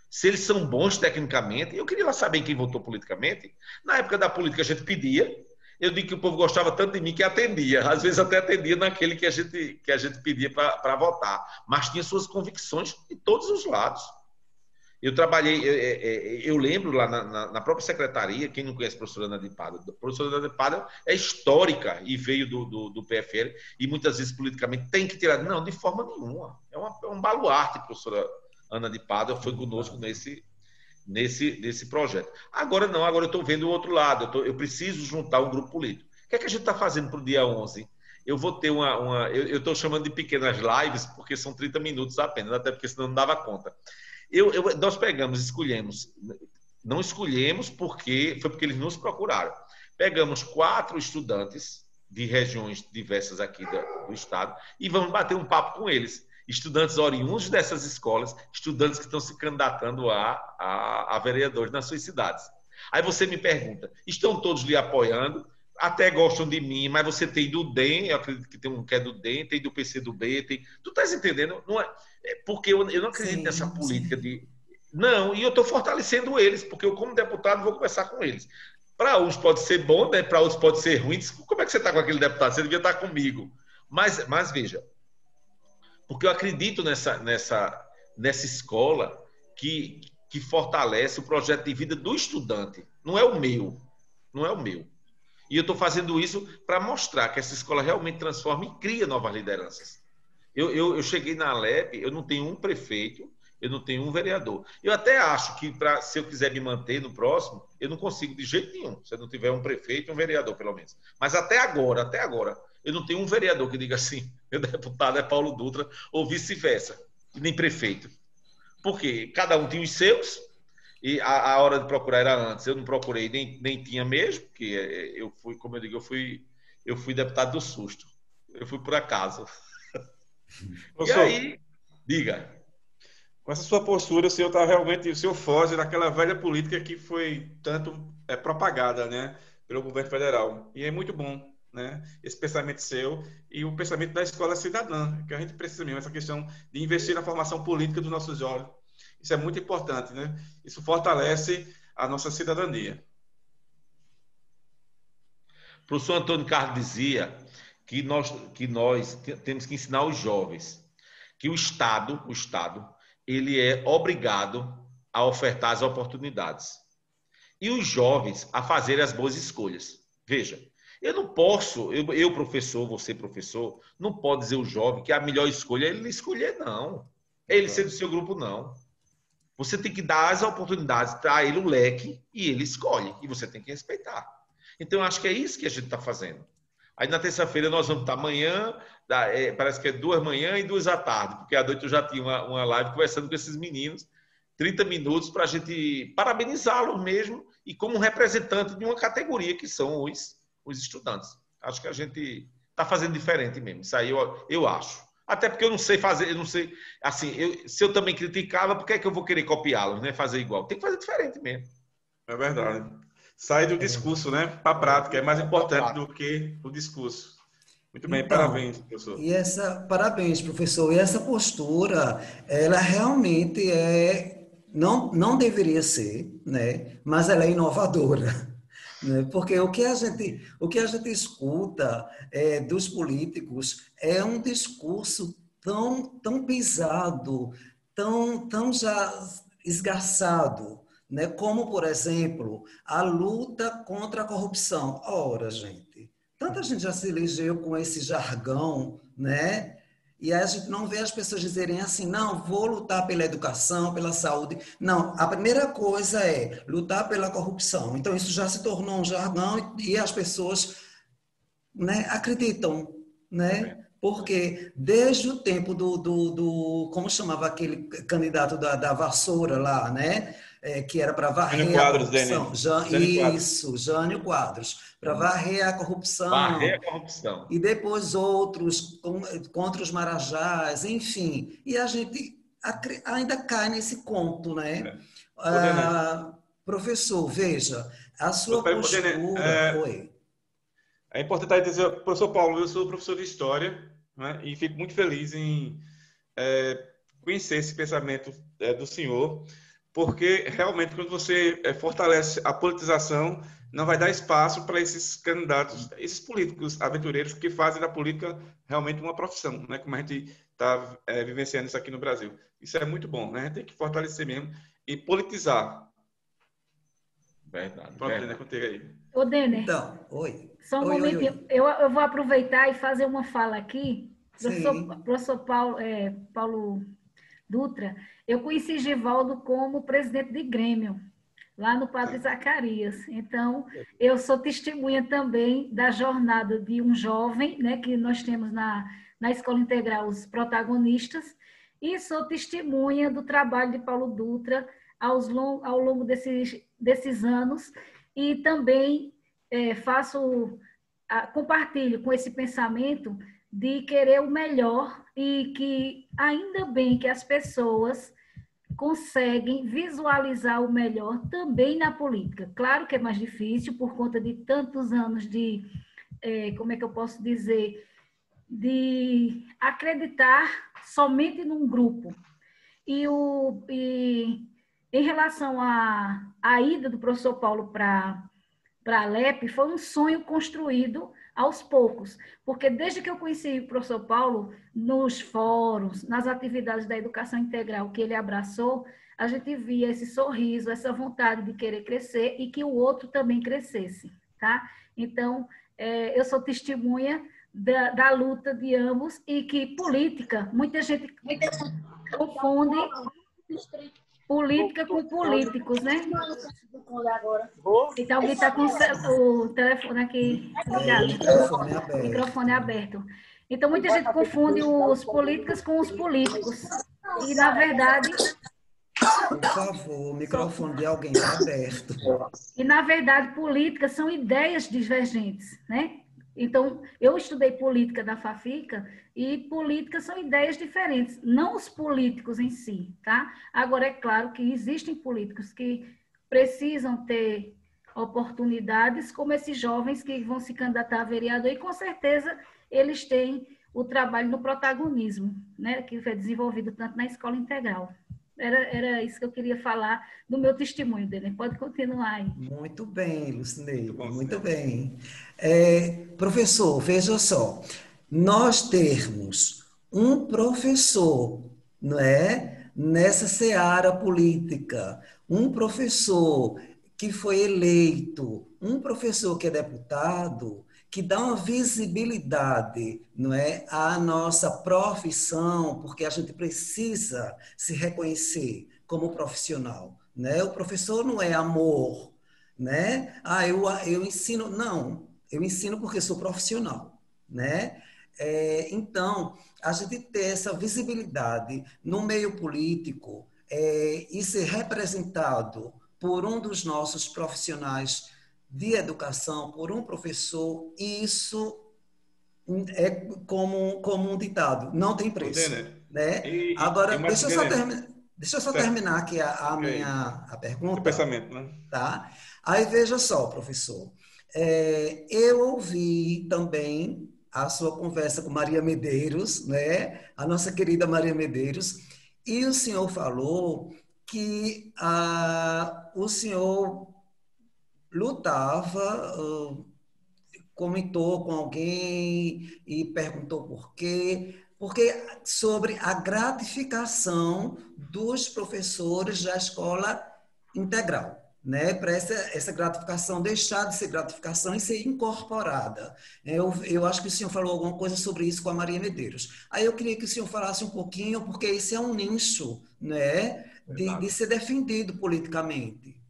Se eles são bons tecnicamente, eu queria lá saber quem votou politicamente. Na época da política a gente pedia. Eu digo que o povo gostava tanto de mim que atendia. Às vezes até atendia naquele que a gente pedia para votar. Mas tinha suas convicções de todos os lados. Eu trabalhei, eu lembro lá na própria secretaria, quem não conhece a professora Ana de Pádua, a professora Ana de Pádua é histórica e veio do PFL e muitas vezes politicamente tem que tirar. Não, de forma nenhuma. É um baluarte, professora Ana de Pádua foi conosco nesse projeto. Agora não, agora eu estou vendo o outro lado, eu preciso juntar um grupo político. O que é que a gente está fazendo para o dia 11? Eu vou ter eu estou chamando de pequenas lives, porque são 30 minutos apenas, até porque senão não dava conta. Nós escolhemos, não escolhemos foi porque eles nos procuraram. Pegamos 4 estudantes de regiões diversas aqui do estado e vamos bater um papo com eles. Estudantes oriundos dessas escolas, estudantes que estão se candidatando a vereadores nas suas cidades. Aí você me pergunta, estão todos lhe apoiando? Até gostam de mim, mas você tem do DEM, eu acredito que tem um que é do DEM, tem do PCdoB, tem... Tu estás entendendo? Não é... Porque eu não acredito nessa política de... Não, e eu estou fortalecendo eles, porque eu, como deputado, vou conversar com eles. Para uns pode ser bom, né? Para outros pode ser ruim. Como é que você está com aquele deputado? Você devia estar comigo. Mas veja, porque eu acredito nessa escola que fortalece o projeto de vida do estudante. Não é o meu. Não é o meu. E eu estou fazendo isso para mostrar que essa escola realmente transforma e cria novas lideranças. Eu cheguei na Alep, eu não tenho um prefeito, eu não tenho um vereador. Eu até acho que, se eu quiser me manter no próximo, eu não consigo de jeito nenhum, se eu não tiver um prefeito e um vereador, pelo menos. Mas até agora, eu não tenho um vereador que diga assim, meu deputado é Paulo Dutra, ou vice-versa, nem prefeito. Porque cada um tinha os seus, e a hora de procurar era antes. Eu não procurei, nem tinha mesmo, porque eu fui, como eu digo, eu fui deputado do susto. Eu fui por acaso. Professor, E aí, diga. com essa sua postura, o senhor foge daquela velha política que foi tanto propagada, né, pelo governo federal. E é muito bom, né, esse pensamento seu e o pensamento da escola cidadã, que a gente precisa mesmo, essa questão de investir na formação política dos nossos jovens. Isso é muito importante, né? Isso fortalece a nossa cidadania. O professor Antônio Carlos dizia que nós temos que ensinar os jovens que o Estado, ele é obrigado a ofertar as oportunidades. E os jovens a fazerem as boas escolhas. Veja, eu não posso, eu professor, você professor, não pode dizer ao jovem que a melhor escolha é ele escolher, não. É ele ser do seu grupo, não. Você tem que dar as oportunidades, dar a ele o leque e ele escolhe. E você tem que respeitar. Então, eu acho que é isso que a gente está fazendo. Aí, na terça-feira, nós vamos estar amanhã, parece que é 2h e 2h, porque à noite eu já tinha uma live conversando com esses meninos, 30 minutos para a gente parabenizá-los mesmo e como representante de uma categoria que são os estudantes. Acho que a gente está fazendo diferente mesmo. Isso aí eu acho. Até porque eu não sei fazer, eu não sei, assim, se eu também criticava, por que é que eu vou querer copiá-los, né? Fazer igual. Tem que fazer diferente mesmo. É verdade. Sai do discurso, né, para a prática. É mais importante do que o discurso. Muito bem, Então, parabéns, professor. Parabéns, professor. E essa postura, ela realmente não deveria ser, né? Mas ela é inovadora. Né? Porque o que a gente escuta dos políticos é um discurso tão pisado, tão já esgarçado, né? Como, por exemplo, a luta contra a corrupção. Ora, gente, tanta gente já se elegeu com esse jargão, né? E aí a gente não vê as pessoas dizerem assim, não, vou lutar pela educação, pela saúde. Não, a primeira coisa é lutar pela corrupção. Então, isso já se tornou um jargão e as pessoas, né, acreditam, né? Porque desde o tempo como chamava aquele candidato da vassoura lá, né? Que era para varrer a corrupção. Jânio Quadros, para varrer a corrupção. Varrer a corrupção. E depois outros contra os marajás, enfim. E a gente ainda cai nesse conto, né? Professor, veja, a sua postura... Oi. É importante dizer, professor Paulo, eu sou professor de História, né, e fico muito feliz em conhecer esse pensamento do senhor, porque realmente quando você fortalece a politização, não vai dar espaço para esses candidatos, esses políticos aventureiros que fazem da política realmente uma profissão, né, como a gente está vivenciando isso aqui no Brasil. Isso é muito bom, né? A gente tem que fortalecer mesmo e politizar. Verdade. Pode aprender contigo aí. Ô, Denner. Então, oi. Só um momentinho. Oi. Eu vou aproveitar e fazer uma fala aqui. Sim. Professor Paulo Dutra, eu conheci Givaldo como presidente de Grêmio, lá no Padre Zacarias. Então, eu sou testemunha também da jornada de um jovem, né, que nós temos na Escola Integral, os protagonistas, e sou testemunha do trabalho de Paulo Dutra ao longo desses anos, e também compartilho com esse pensamento de querer o melhor e que ainda bem que as pessoas conseguem visualizar o melhor também na política. Claro que é mais difícil por conta de tantos anos de, como é que eu posso dizer, de acreditar somente num grupo. E em relação à ida do professor Paulo para a Alep, foi um sonho construído aos poucos, porque desde que eu conheci o professor Paulo, nos fóruns, nas atividades da educação integral que ele abraçou, a gente via esse sorriso, essa vontade de querer crescer e que o outro também crescesse, tá? Então, eu sou testemunha da luta de ambos e que política, muita gente confunde política com políticos, né? Então, alguém está com o telefone aqui ligado. Microfone aberto. Então, muita gente confunde os políticos com os políticos. E, na verdade... Por favor, o microfone de alguém está aberto. E, na verdade, políticas são ideias divergentes, né? Então, eu estudei política da FAFICA e políticas são ideias diferentes, não os políticos em si, tá? Agora, é claro que existem políticos que precisam ter oportunidades, como esses jovens que vão se candidatar a vereador, e com certeza eles têm o trabalho no protagonismo, né? Que foi desenvolvido tanto na escola integral. Era isso que eu queria falar do meu testemunho, Denner. Pode continuar aí. Muito bem, Lucineide, muito bem. Professor, veja só, nós termos um professor, não é, nessa seara política, um professor que foi eleito, um professor que é deputado, que dá uma visibilidade, não é, à nossa profissão, porque a gente precisa se reconhecer como profissional, né? O professor não é amor, né? Eu ensino, não, eu ensino porque sou profissional, né? Então, a gente ter essa visibilidade no meio político e ser representado por um dos nossos profissionais de educação, por um professor, isso é como um ditado, não tem preço. Né? Agora, deixa eu só terminar aqui a pergunta. O pensamento, né? Tá? Aí, veja só, professor, eu ouvi também a sua conversa com Maria Medeiros, né? A nossa querida Maria Medeiros, e o senhor falou que o senhor lutava, comentou com alguém e perguntou por quê, porque sobre a gratificação dos professores da escola integral, né? Para essa gratificação deixar de ser gratificação e ser incorporada. Eu acho que o senhor falou alguma coisa sobre isso com a Maria Medeiros. Aí eu queria que o senhor falasse um pouquinho, porque esse é um nicho, né, de ser defendido politicamente.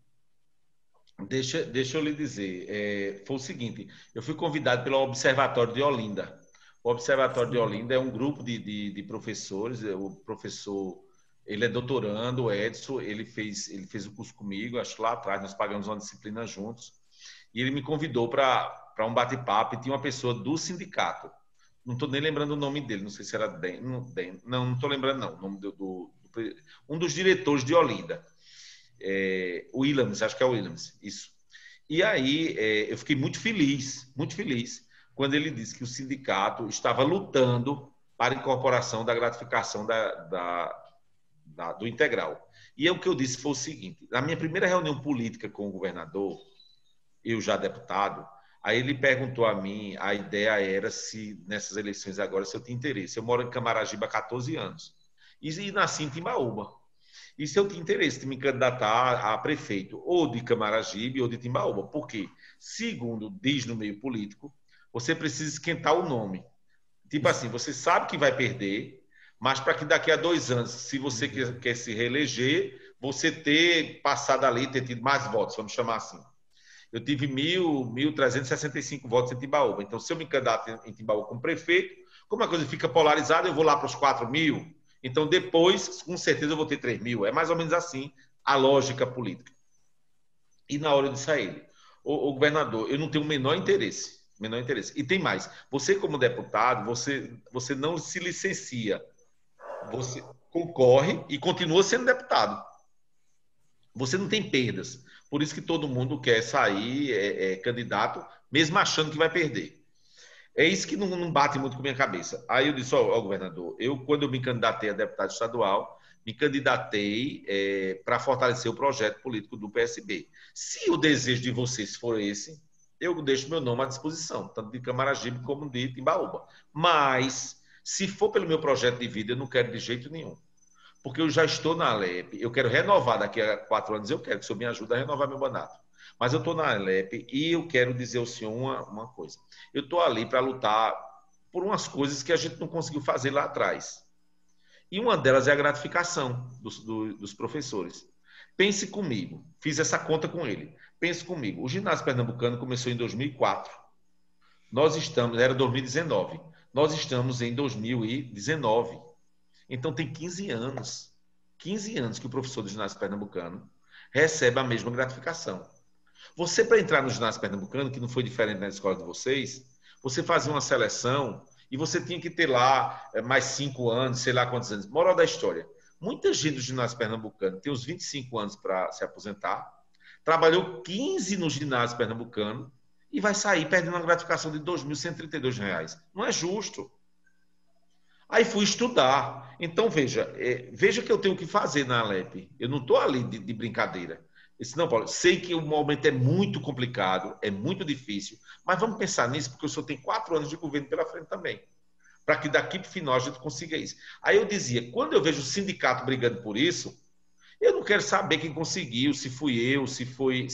Deixa eu lhe dizer, foi o seguinte, eu fui convidado pelo Observatório de Olinda. O Observatório de Olinda é um grupo de professores, o professor, ele é doutorando, o Edson, ele fez o curso comigo, acho que lá atrás nós pagamos uma disciplina juntos, e ele me convidou para um bate-papo, e tinha uma pessoa do sindicato, não estou nem lembrando o nome dele, não sei se era não estou lembrando não, o nome um dos diretores de Olinda. O Williams, acho que é o Williams, isso. E aí eu fiquei muito feliz, quando ele disse que o sindicato estava lutando para a incorporação da gratificação do integral. E o que eu disse foi o seguinte, na minha primeira reunião política com o governador, eu já deputado, aí ele perguntou a mim, a ideia era se, nessas eleições agora, se eu tinha interesse. Eu moro em Camaragibe há 14 anos e nasci em Timbaúba. E se eu tinha interesse de me candidatar a prefeito ou de Camaragibe ou de Timbaúba, porque, segundo diz no meio político, você precisa esquentar o nome. Tipo assim, você sabe que vai perder, mas para que daqui a 2 anos, se você quer se reeleger, você ter passado ali, ter tido mais votos, vamos chamar assim. Eu tive 1.365 votos em Timbaúba. Então, se eu me candidato em Timbaúba como prefeito, como a coisa fica polarizada, eu vou lá para os 4.000. Então, depois, com certeza, eu vou ter 3.000. É mais ou menos assim a lógica política. E na hora de sair, o governador, eu não tenho o menor interesse. E tem mais. Você, como deputado, você não se licencia. Você concorre e continua sendo deputado. Você não tem perdas. Por isso que todo mundo quer sair candidato, mesmo achando que vai perder. É isso que não bate muito com a minha cabeça. Aí eu disse, ó, governador, quando eu me candidatei a deputado estadual, me candidatei para fortalecer o projeto político do PSB. Se o desejo de vocês for esse, eu deixo meu nome à disposição, tanto de Camaragibe como de Timbaúba. Mas, se for pelo meu projeto de vida, eu não quero de jeito nenhum. Porque eu já estou na Alep, eu quero renovar daqui a 4 anos, eu quero que o senhor me ajude a renovar meu mandato. Mas eu estou na Alep e eu quero dizer ao senhor uma coisa. Eu estou ali para lutar por umas coisas que a gente não conseguiu fazer lá atrás. E uma delas é a gratificação dos professores. Pense comigo, fiz essa conta com ele. Pense comigo, o ginásio pernambucano começou em 2004. Era 2019. Nós estamos em 2019. Então tem 15 anos. 15 anos que o professor do ginásio pernambucano recebe a mesma gratificação. Você, para entrar no ginásio pernambucano, que não foi diferente na escola de vocês, você fazia uma seleção e você tinha que ter lá mais 5 anos, sei lá quantos anos. Moral da história. Muita gente do ginásio pernambucano tem uns 25 anos para se aposentar, trabalhou 15 no ginásio pernambucano e vai sair perdendo uma gratificação de R$ 2.132. Não é justo. Aí fui estudar. Então, veja que eu tenho que fazer na Alep. Eu não estou ali de brincadeira. Eu disse, não, Paulo, sei que o momento é muito complicado, é muito difícil, mas vamos pensar nisso, porque o senhor tem 4 anos de governo pela frente também, para que daqui para o final a gente consiga isso. Aí eu dizia, quando eu vejo o sindicato brigando por isso, eu não quero saber quem conseguiu, se fui eu, se foi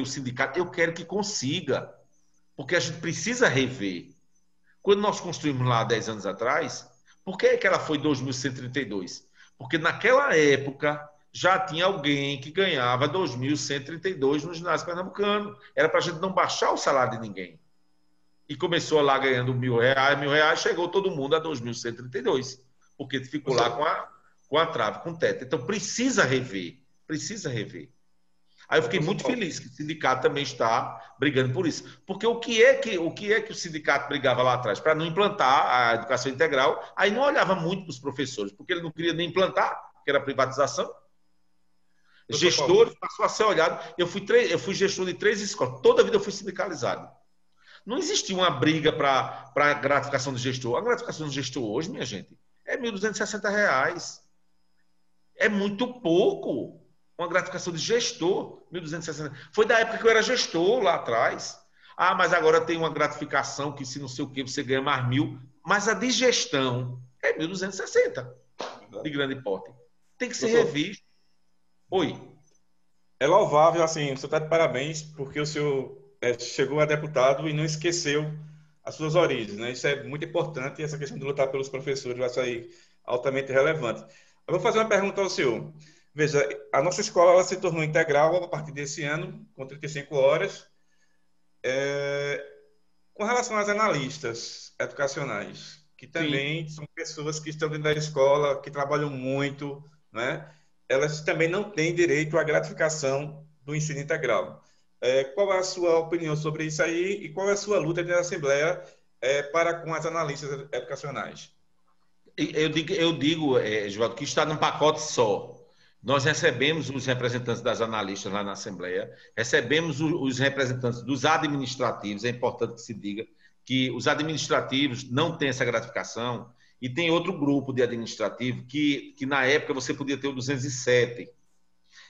o sindicato. Eu quero que consiga, porque a gente precisa rever. Quando nós construímos lá 10 anos atrás, por que é que ela foi 2.132? Porque naquela época já tinha alguém que ganhava 2.132 no ginásio pernambucano. Era para a gente não baixar o salário de ninguém. E começou lá ganhando R$ 1.000, chegou todo mundo a 2.132, porque ficou lá com a trave, com o teto. Então precisa rever. Aí eu fiquei muito feliz que o sindicato também está brigando por isso. Porque o que é que o sindicato brigava lá atrás? Para não implantar a educação integral, aí não olhava muito para os professores, porque ele não queria nem implantar, que era privatização. Gestores passou a ser olhado. Eu fui gestor de 3 escolas. Toda a vida eu fui sindicalizado. Não existia uma briga para a gratificação do gestor. A gratificação do gestor hoje, minha gente, é R$ 1.260. É muito pouco. Uma gratificação de gestor, 1.260. Foi da época que eu era gestor lá atrás. Ah, mas agora tem uma gratificação que se não sei o que você ganha mais 1.000. Mas a de gestão é 1.260 de grande porte. Tem que ser revisto. Oi. É louvável, assim, o senhor está de parabéns, porque o senhor chegou a deputado e não esqueceu as suas origens, né? Isso é muito importante e essa questão de lutar pelos professores vai sair altamente relevante. Eu vou fazer uma pergunta ao senhor. Veja, a nossa escola ela se tornou integral a partir desse ano, com 35 horas. Com relação às analistas educacionais, que também são pessoas que estão dentro da escola, que trabalham muito, né? Elas também não têm direito à gratificação do ensino integral. Qual é a sua opinião sobre isso aí e qual é a sua luta dentro da Assembleia para com as analistas educacionais? Eu digo, Givaldo, que está num pacote só. Nós recebemos os representantes das analistas lá na Assembleia, recebemos os representantes dos administrativos, é importante que se diga que os administrativos não têm essa gratificação, e tem outro grupo de administrativo que na época você podia ter o 207,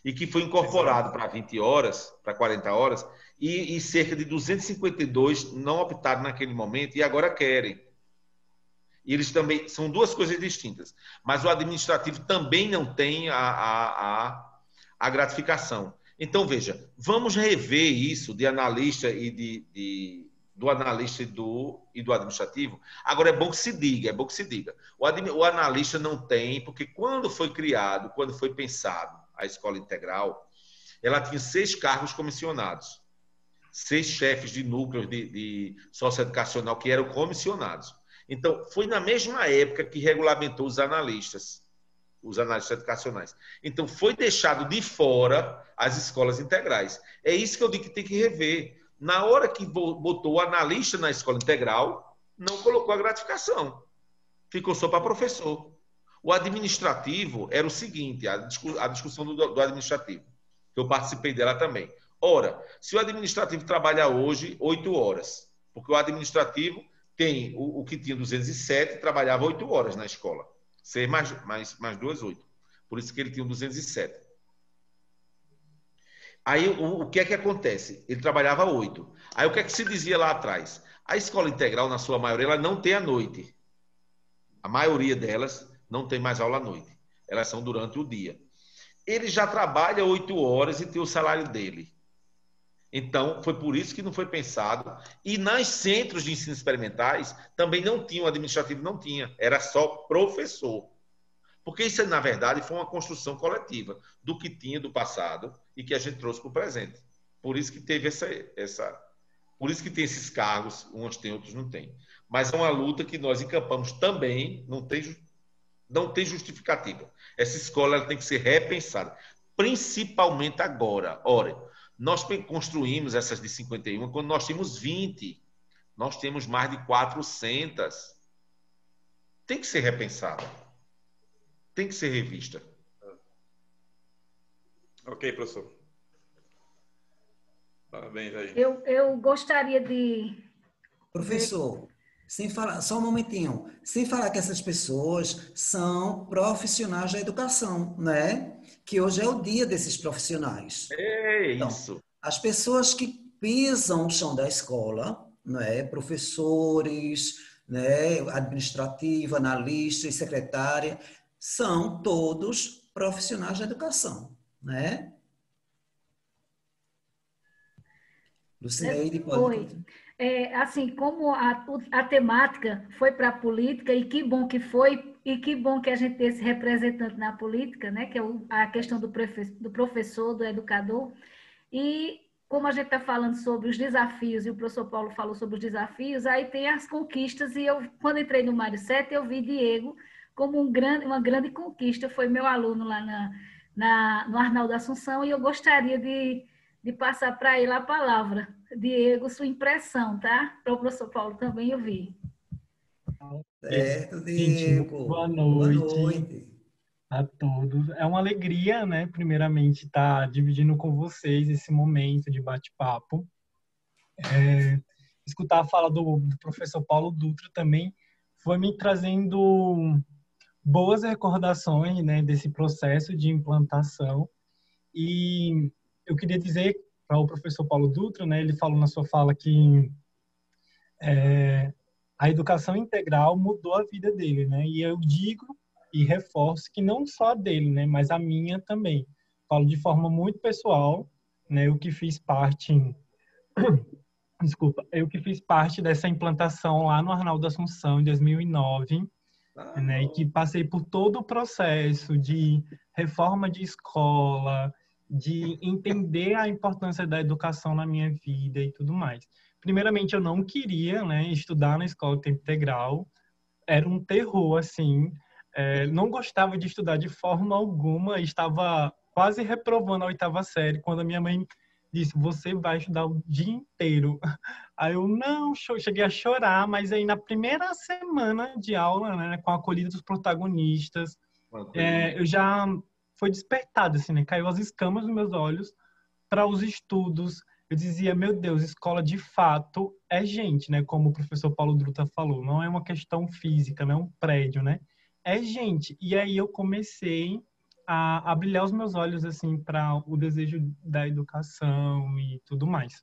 e que foi incorporado para 20 horas, para 40 horas, e cerca de 252 não optaram naquele momento e agora querem. E eles também são 2 coisas distintas. Mas o administrativo também não tem a gratificação. Então, veja, vamos rever isso de analista do analista e do administrativo. Agora, é bom que se diga. O analista não tem, porque quando foi criado, quando foi pensado a escola integral, ela tinha 6 cargos comissionados. 6 chefes de núcleos de socioeducacional que eram comissionados. Então, foi na mesma época que regulamentou os analistas educacionais. Então, foi deixado de fora as escolas integrais. É isso que eu digo que tem que rever. Na hora que botou o analista na escola integral, não colocou a gratificação. Ficou só para professor. O administrativo era o seguinte, a discussão do administrativo, que eu participei dela também. Ora, se o administrativo trabalha hoje 8 horas, porque o administrativo tem o que tinha 207, trabalhava 8 horas na escola. 6 mais 2, 8. Por isso que ele tinha 207. Aí o que é que acontece? Ele trabalhava 8. Aí o que é que se dizia lá atrás? A escola integral, na sua maioria, ela não tem à noite. A maioria delas não tem mais aula à noite. Elas são durante o dia. Ele já trabalha 8 horas e tem o salário dele. Então, foi por isso que não foi pensado. E nos centros de ensino experimentais, também não tinha, o administrativo não tinha. Era só professor. Porque isso, na verdade, foi uma construção coletiva do que tinha do passado e que a gente trouxe para o presente. Por isso que teve por isso que tem esses cargos, uns tem, outros não tem. Mas é uma luta que nós encampamos também, não tem justificativa. Essa escola ela tem que ser repensada, principalmente agora. Ora, nós construímos essas de 51 quando nós tínhamos 20. Nós temos mais de 400. Tem que ser repensada. Tem que ser revista. Ok, professor. Parabéns aí. Eu gostaria de... Professor, sem falar, só um momentinho, sem falar que essas pessoas são profissionais da educação, né? Que hoje é o dia desses profissionais. É Então, isso. as pessoas que pisam o chão da escola, né? Professores, né? Administrativo, analista e secretária, são todos profissionais da educação, né? Lucineide, pode Oi. continuar. Assim, como a temática foi para a política, e que bom que foi, e que bom que a gente tem esse representante na política, né, que é a questão do professor, do educador, e como a gente está falando sobre os desafios, e o professor Paulo falou sobre os desafios, aí tem as conquistas, e eu, quando entrei no Mário 7, eu vi Diego como uma grande conquista, foi meu aluno lá no Arnaldo Assunção, e eu gostaria de passar para ele a palavra. Diego, sua impressão, tá? Para o professor Paulo também ouvir. Certo, Gente, muito Diego. boa Boa noite noite. a todos. É uma alegria, né, primeiramente, estar dividindo com vocês esse momento de bate-papo. Escutar a fala do professor Paulo Dutra também foi me trazendo boas recordações, né, desse processo de implantação. E eu queria dizer para o professor Paulo Dutra, né, ele falou na sua fala que a educação integral mudou a vida dele, né? E eu digo e reforço que não só a dele, né, mas a minha também. Falo de forma muito pessoal, né? Eu que fiz parte, desculpa, eu que fiz parte dessa implantação lá no Arnaldo Assunção em 2009, né? E que passei por todo o processo de reforma de escola, de entender a importância da educação na minha vida e tudo mais. Primeiramente, eu não queria, né, estudar na escola de tempo integral. Era um terror, assim. Não gostava de estudar de forma alguma. Estava quase reprovando a 8ª série, quando a minha mãe disse, você vai estudar o dia inteiro. Aí eu, não, cheguei a chorar, mas aí na primeira semana de aula, né, com a acolhida dos protagonistas, eu já fui despertado, assim, né? Caiu as escamas nos meus olhos para os estudos. Eu dizia, meu Deus, escola de fato é gente, né? Como o professor Paulo Druta falou, não é uma questão física, não é um prédio, né? É gente. E aí eu comecei a brilhar os meus olhos, assim, para o desejo da educação e tudo mais.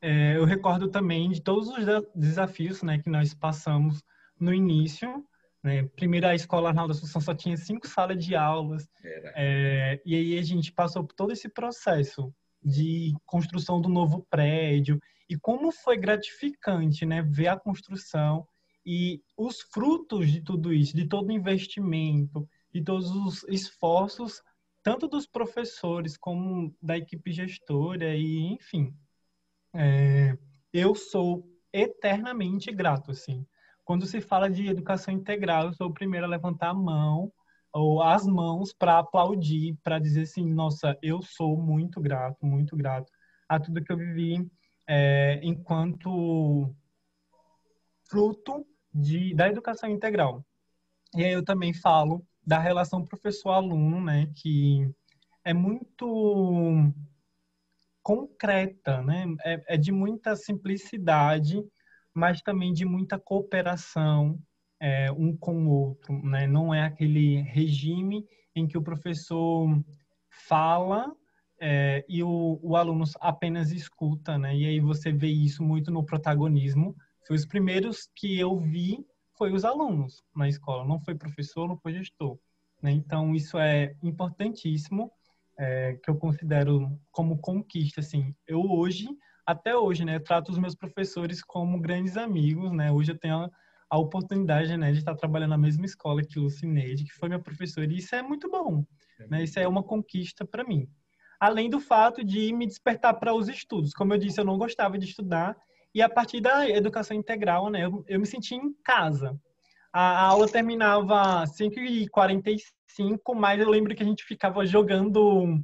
Eu recordo também de todos os desafios, né, que nós passamos no início, né? Primeiro, a escola Arnaldo Assunção só tinha 5 salas de aulas, e aí a gente passou por todo esse processo de construção do novo prédio, e como foi gratificante, né, ver a construção e os frutos de tudo isso, de todo o investimento, de todos os esforços, tanto dos professores como da equipe gestora, e enfim. Eu sou eternamente grato, assim. Quando se fala de educação integral, eu sou o primeiro a levantar a mão ou as mãos para aplaudir, para dizer assim, nossa, eu sou muito grato a tudo que eu vivi enquanto fruto da educação integral. E aí eu também falo da relação professor-aluno, né, que é muito concreta, né? É de muita simplicidade, mas também de muita cooperação, um com o outro, né? Não é aquele regime em que o professor fala e o aluno apenas escuta, né? E aí você vê isso muito no protagonismo. Foi os primeiros que eu vi, foi os alunos na escola, não foi professor, não foi gestor, né? Então isso é importantíssimo, que eu considero como conquista, assim. Eu hoje, até hoje, né, eu trato os meus professores como grandes amigos, né? Hoje eu tenho a oportunidade, né, de estar trabalhando na mesma escola que Lucineide, que foi minha professora, e isso é muito bom, né? Isso é uma conquista para mim. Além do fato de me despertar para os estudos. Como eu disse, eu não gostava de estudar, e a partir da educação integral, né, eu me senti em casa. A aula terminava às 5h45, mas eu lembro que a gente ficava jogando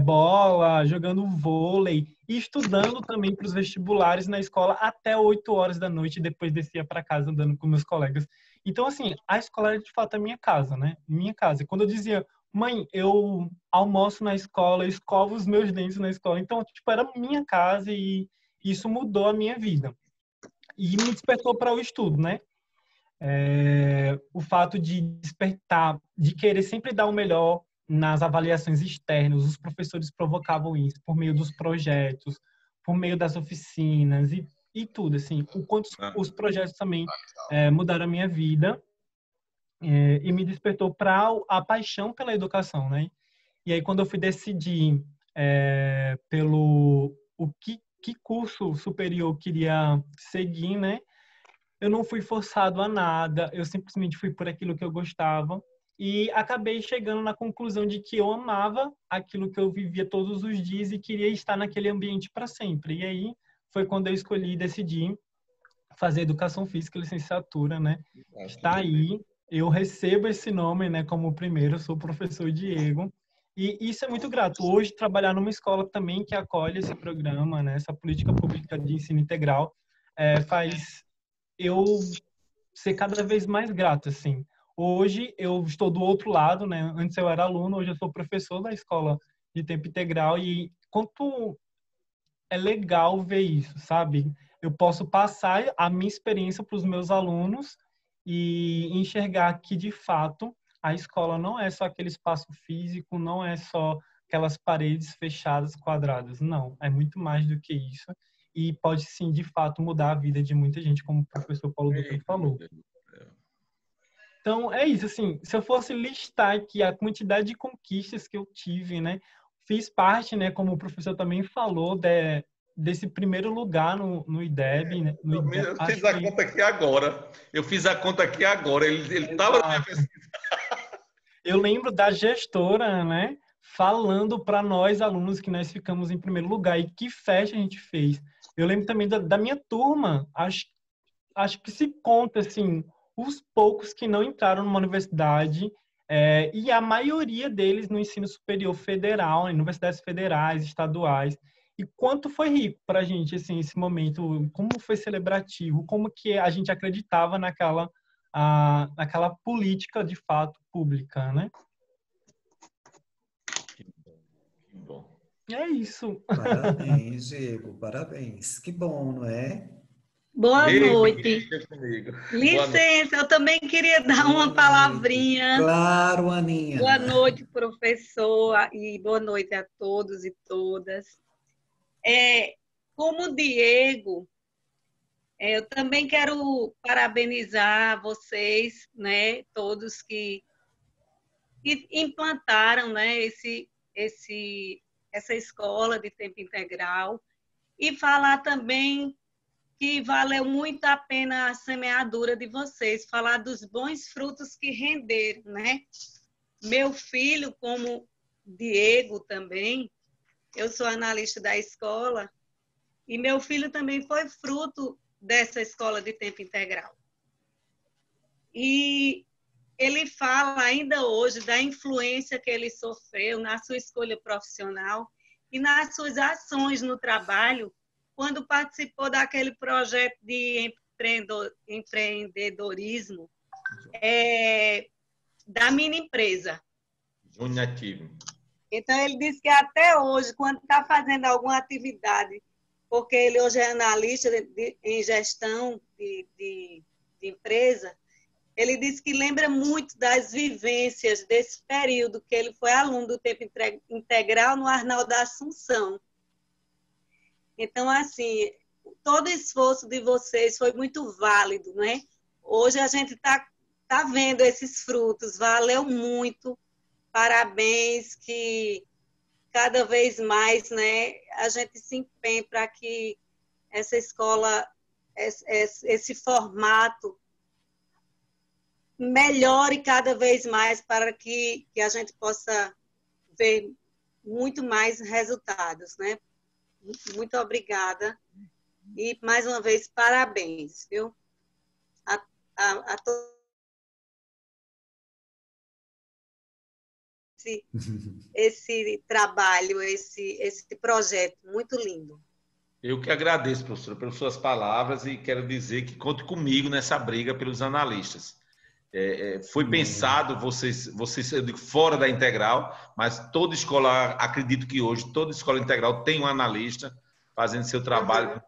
bola, jogando vôlei e estudando também para os vestibulares na escola até 8 horas da noite e depois descia para casa andando com meus colegas. Então, assim, a escola era de fato a minha casa, né? Minha casa. E quando eu dizia, mãe, eu almoço na escola, eu escovo os meus dentes na escola. Então, tipo, era minha casa e isso mudou a minha vida. E me despertou para o estudo, né? O fato de despertar, de querer sempre dar o melhor nas avaliações externas, os professores provocavam isso por meio dos projetos, por meio das oficinas e tudo, assim, o quanto os projetos também mudaram a minha vida e me despertou para a paixão pela educação, né? E aí, quando eu fui decidir pelo que curso superior eu queria seguir, né? Eu não fui forçado a nada, eu simplesmente fui por aquilo que eu gostava e acabei chegando na conclusão de que eu amava aquilo que eu vivia todos os dias e queria estar naquele ambiente para sempre. E aí foi quando eu escolhi e decidi fazer educação física e licenciatura, né? Está aí, eu recebo esse nome, né, como primeiro, eu sou o professor Diego. E isso é muito grato. Hoje, trabalhar numa escola também que acolhe esse programa, né, essa política pública de ensino integral, faz eu ser cada vez mais grato, assim. Hoje eu estou do outro lado, né? Antes eu era aluno, hoje eu sou professor da escola de tempo integral e quanto é legal ver isso, sabe? Eu posso passar a minha experiência para os meus alunos e enxergar que, de fato, a escola não é só aquele espaço físico, não é só aquelas paredes fechadas, quadradas. Não, é muito mais do que isso. E pode, sim, de fato, mudar a vida de muita gente, como o professor Paulo Dutra falou. Então, é isso, assim, se eu fosse listar aqui a quantidade de conquistas que eu tive, né, fiz parte, né, como o professor também falou, desse primeiro lugar no IDEB, né, no IDEB, Eu fiz a conta aqui agora. Ele estava na minha pesquisa. Eu lembro da gestora, né, falando para nós, alunos, que nós ficamos em primeiro lugar e que festa a gente fez. Eu lembro também da minha turma, acho que se conta, assim, os poucos que não entraram numa universidade e a maioria deles no ensino superior federal, em universidades federais, estaduais. E quanto foi rico para a gente, assim, esse momento, como foi celebrativo, como que a gente acreditava naquela política, de fato, pública, né? Que bom. É isso. Parabéns, Diego, parabéns. Que bom, não é? Boa Ei, noite. comigo. Boa noite. Licença, eu também queria dar Boa uma noite. palavrinha. Claro, Aninha. Boa noite, professor, e boa noite a todos e todas. Como Diego, eu também quero parabenizar vocês, né, todos que implantaram, né, essa escola de tempo integral e falar também que valeu muito a pena a semeadura de vocês, falar dos bons frutos que renderam, né? Meu filho, como Diego também, eu sou analista da escola, e meu filho também foi fruto dessa escola de tempo integral. E ele fala ainda hoje da influência que ele sofreu na sua escolha profissional e nas suas ações no trabalho, quando participou daquele projeto de empreendedorismo da mini empresa. Júnior Ativo. Então, ele disse que até hoje, quando está fazendo alguma atividade, porque ele hoje é analista em gestão de empresa, ele disse que lembra muito das vivências desse período que ele foi aluno do tempo integral no Arnaldo da Assunção. Então, assim, todo o esforço de vocês foi muito válido, né? Hoje a gente está vendo esses frutos, valeu muito, parabéns, que cada vez mais, né, a gente se empenha para que essa escola, esse formato melhore cada vez mais para que a gente possa ver muito mais resultados, né? Muito obrigada. E, mais uma vez, parabéns, viu? A todos esse trabalho, esse projeto muito lindo. Eu que agradeço, professora, pelas suas palavras e quero dizer que conte comigo nessa briga pelos analistas. Foi pensado, vocês eu digo, fora da integral, mas toda escola, acredito que hoje, toda escola integral tem um analista fazendo seu trabalho,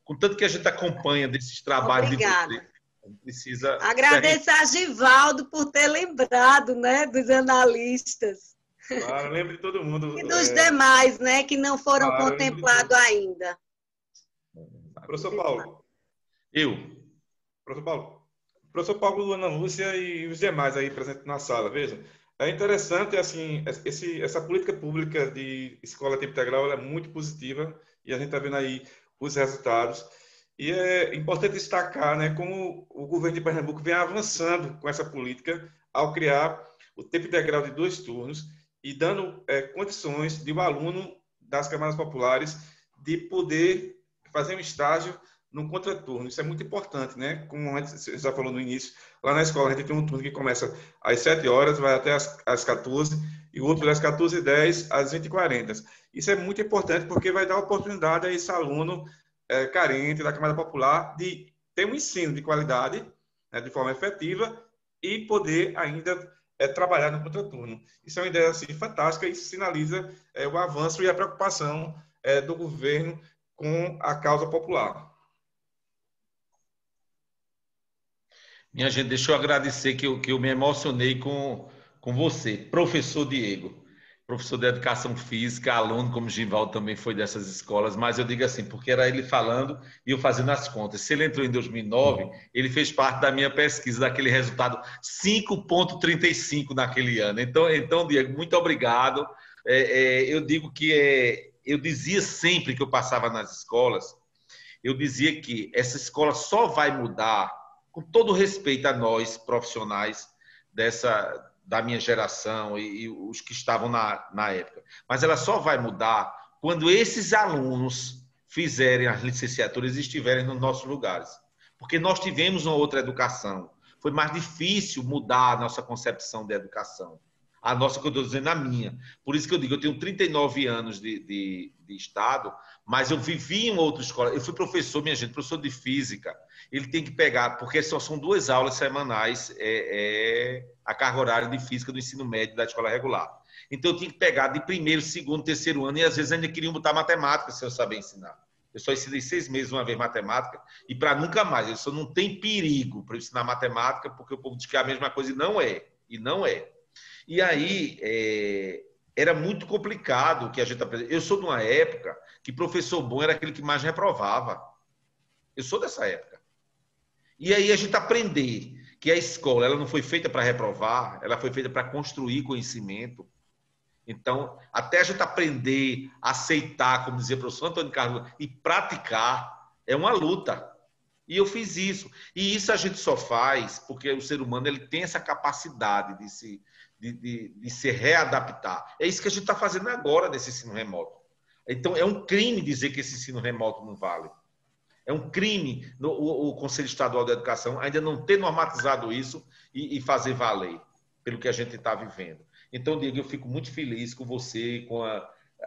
com tanto que a gente acompanha desses trabalhos. Obrigada. De vocês. Precisa... Agradeço a Givaldo por ter lembrado, né, dos analistas. Claro, lembro de todo mundo. E dos demais, né, que não foram claro, contemplados ainda. Professor Paulo. Professor Paulo, Luana Lúcia e os demais aí presentes na sala, veja. É interessante, assim, essa política pública de escola tempo integral ela é muito positiva e a gente está vendo aí os resultados. E é importante destacar, né, como o governo de Pernambuco vem avançando com essa política ao criar o tempo integral de 2 turnos e dando condições de um aluno das camadas populares de poder fazer um estágio no contraturno. Isso é muito importante, né? Como você já falou no início, lá na escola a gente tem um turno que começa às 7 horas, vai até às 14, e o outro das 14h10 às 20h40. Isso é muito importante porque vai dar oportunidade a esse aluno carente da camada popular de ter um ensino de qualidade, né, de forma efetiva e poder ainda trabalhar no contraturno. Isso é uma ideia assim, fantástica e sinaliza o avanço e a preocupação do governo com a causa popular. Minha gente, deixa eu agradecer que eu me emocionei com você, professor Diego, professor de Educação Física, aluno, como Givaldo também foi dessas escolas, mas eu digo assim, porque era ele falando e eu fazendo as contas. Se ele entrou em 2009, ele fez parte da minha pesquisa, daquele resultado 5,35 naquele ano. Então, Diego, muito obrigado. Eu digo que eu dizia sempre que eu passava nas escolas, eu dizia que essa escola só vai mudar, com todo respeito a nós, profissionais da minha geração e os que estavam na época. Mas ela só vai mudar quando esses alunos fizerem as licenciaturas e estiverem nos nossos lugares. Porque nós tivemos uma outra educação. Foi mais difícil mudar a nossa concepção de educação. A nossa, que eu estou dizendo, a minha. Por isso que eu digo, eu tenho 39 anos de Estado, mas eu vivi em outra escola. Eu fui professor, minha gente, professor de física. Ele tem que pegar, porque só são 2 aulas semanais, a carga horária de física do ensino médio da escola regular. Então, eu tinha que pegar de 1º, 2º, 3º ano, e às vezes ainda queriam botar matemática, se eu saber ensinar. Eu só ensinei 6 meses uma vez matemática, e para nunca mais. Isso não tem perigo para eu ensinar matemática, porque o povo diz que é a mesma coisa, e não é. E aí, era muito complicado o que a gente aprendeu. Eu sou de uma época que professor bom era aquele que mais reprovava. Eu sou dessa época. E aí a gente aprender que a escola ela não foi feita para reprovar, ela foi feita para construir conhecimento. Então, até a gente aprender, aceitar, como dizia o professor Antônio Carlos, e praticar, é uma luta. E eu fiz isso. E isso a gente só faz porque o ser humano ele tem essa capacidade de se readaptar. É isso que a gente está fazendo agora nesse ensino remoto. Então, é um crime dizer que esse ensino remoto não vale. É um crime o Conselho Estadual de Educação ainda não ter normatizado isso e fazer valer pelo que a gente está vivendo. Então, Diego, eu fico muito feliz com você,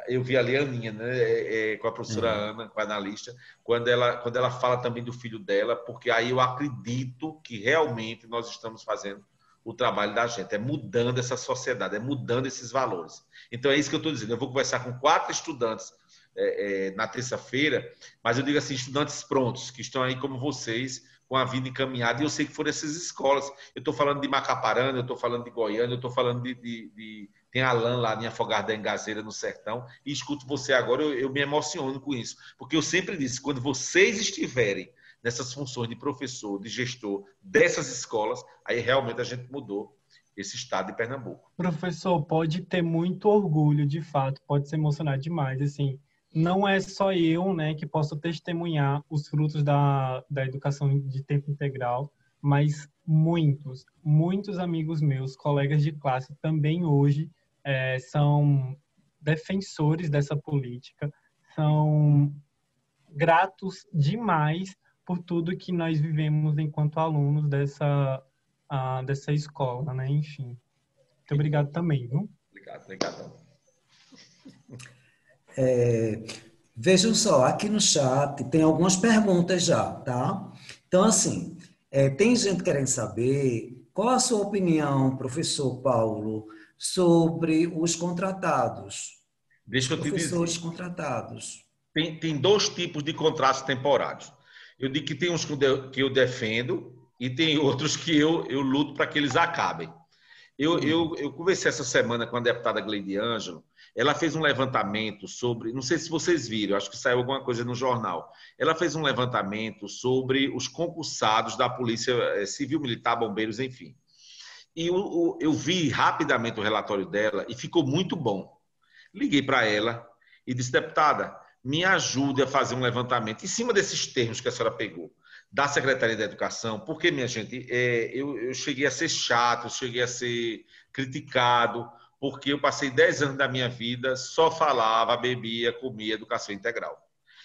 eu vi ali a Aninha, né, com a professora Ana, com a analista, quando ela fala também do filho dela, porque aí eu acredito que realmente nós estamos fazendo o trabalho da gente, é mudando essa sociedade, é mudando esses valores. Então, é isso que eu estou dizendo. Eu vou conversar com 4 estudantes na terça-feira, mas eu digo assim, estudantes prontos, que estão aí como vocês, com a vida encaminhada, e eu sei que foram essas escolas. Eu estou falando de Macaparana, eu estou falando de Goiânia, eu estou falando tem Alan lá em Afogados da Engazeira, no Sertão, e escuto você agora, eu me emociono com isso, porque eu sempre disse, quando vocês estiverem nessas funções de professor, de gestor dessas escolas, aí realmente a gente mudou esse estado de Pernambuco. Professor, pode ter muito orgulho, de fato, pode se emocionar demais, assim, não é só eu, né, que posso testemunhar os frutos da educação de tempo integral, mas muitos amigos meus, colegas de classe, também hoje são defensores dessa política, são gratos demais por tudo que nós vivemos enquanto alunos dessa escola, né? Enfim. Muito obrigado também, viu? Obrigado. Vejam só, aqui no chat tem algumas perguntas já, tá? Então, assim, tem gente querendo saber qual a sua opinião, professor Paulo, sobre os contratados. Deixa eu te dizer. Professores contratados. Tem 2 tipos de contratos temporários. Eu digo que tem uns que eu defendo e tem outros que eu luto para que eles acabem. Eu conversei essa semana com a deputada Gleide Ângelo. Ela fez um levantamento sobre, não sei se vocês viram, acho que saiu alguma coisa no jornal. Ela fez um levantamento sobre os concursados da Polícia Civil, Militar, Bombeiros, enfim. E eu vi rapidamente o relatório dela e ficou muito bom. Liguei para ela e disse, deputada, me ajude a fazer um levantamento em cima desses termos que a senhora pegou, da Secretaria da Educação, porque, minha gente, eu cheguei a ser chato, cheguei a ser criticado, porque eu passei 10 anos da minha vida, só falava, bebia, comia educação integral.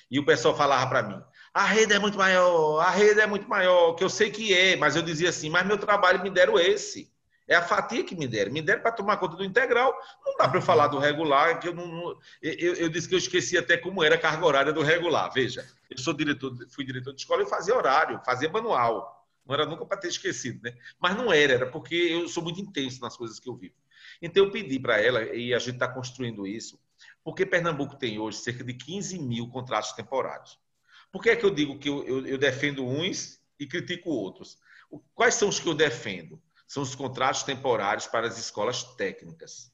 E o pessoal falava para mim, a rede é muito maior, que eu sei que é, mas eu dizia assim, mas meu trabalho me deram esse. É a fatia que me deram para tomar conta do integral. Não dá para eu falar do regular, que eu disse que eu esqueci até como era a carga horária do regular. Veja, eu fui diretor de escola e fazia horário, fazia manual. Não era nunca para ter esquecido, né? Mas não era porque eu sou muito intenso nas coisas que eu vivo. Então eu pedi para ela, e a gente está construindo isso, porque Pernambuco tem hoje cerca de 15 mil contratos temporários. Por que é que eu digo que eu defendo uns e critico outros? Quais são os que eu defendo? São os contratos temporários para as escolas técnicas.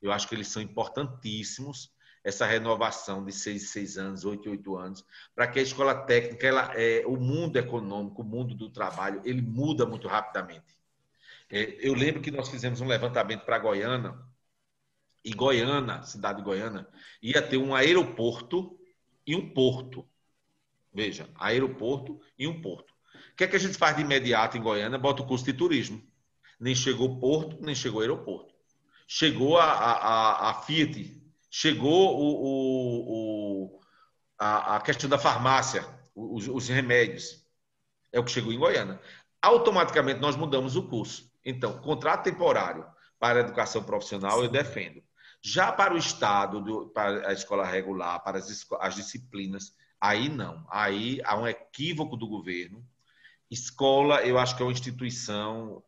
Eu acho que eles são importantíssimos, essa renovação de 6 em 6 anos, 8 em 8 anos, para que a escola técnica, o mundo econômico, o mundo do trabalho, ele muda muito rapidamente. Eu lembro que nós fizemos um levantamento para Goiânia, e Goiânia, cidade de Goiânia, ia ter um aeroporto e um porto. Veja, aeroporto e um porto. O que é que a gente faz de imediato em Goiânia? Bota o curso de turismo. Nem chegou o porto, nem chegou o aeroporto. Chegou a Fiat, chegou a questão da farmácia, os remédios. É o que chegou em Goiânia. Automaticamente nós mudamos o curso. Então, contrato temporário para a educação profissional, eu defendo. Já para o Estado, para a escola regular, para as disciplinas, aí não. Aí há um equívoco do governo. Escola, eu acho que é uma instituição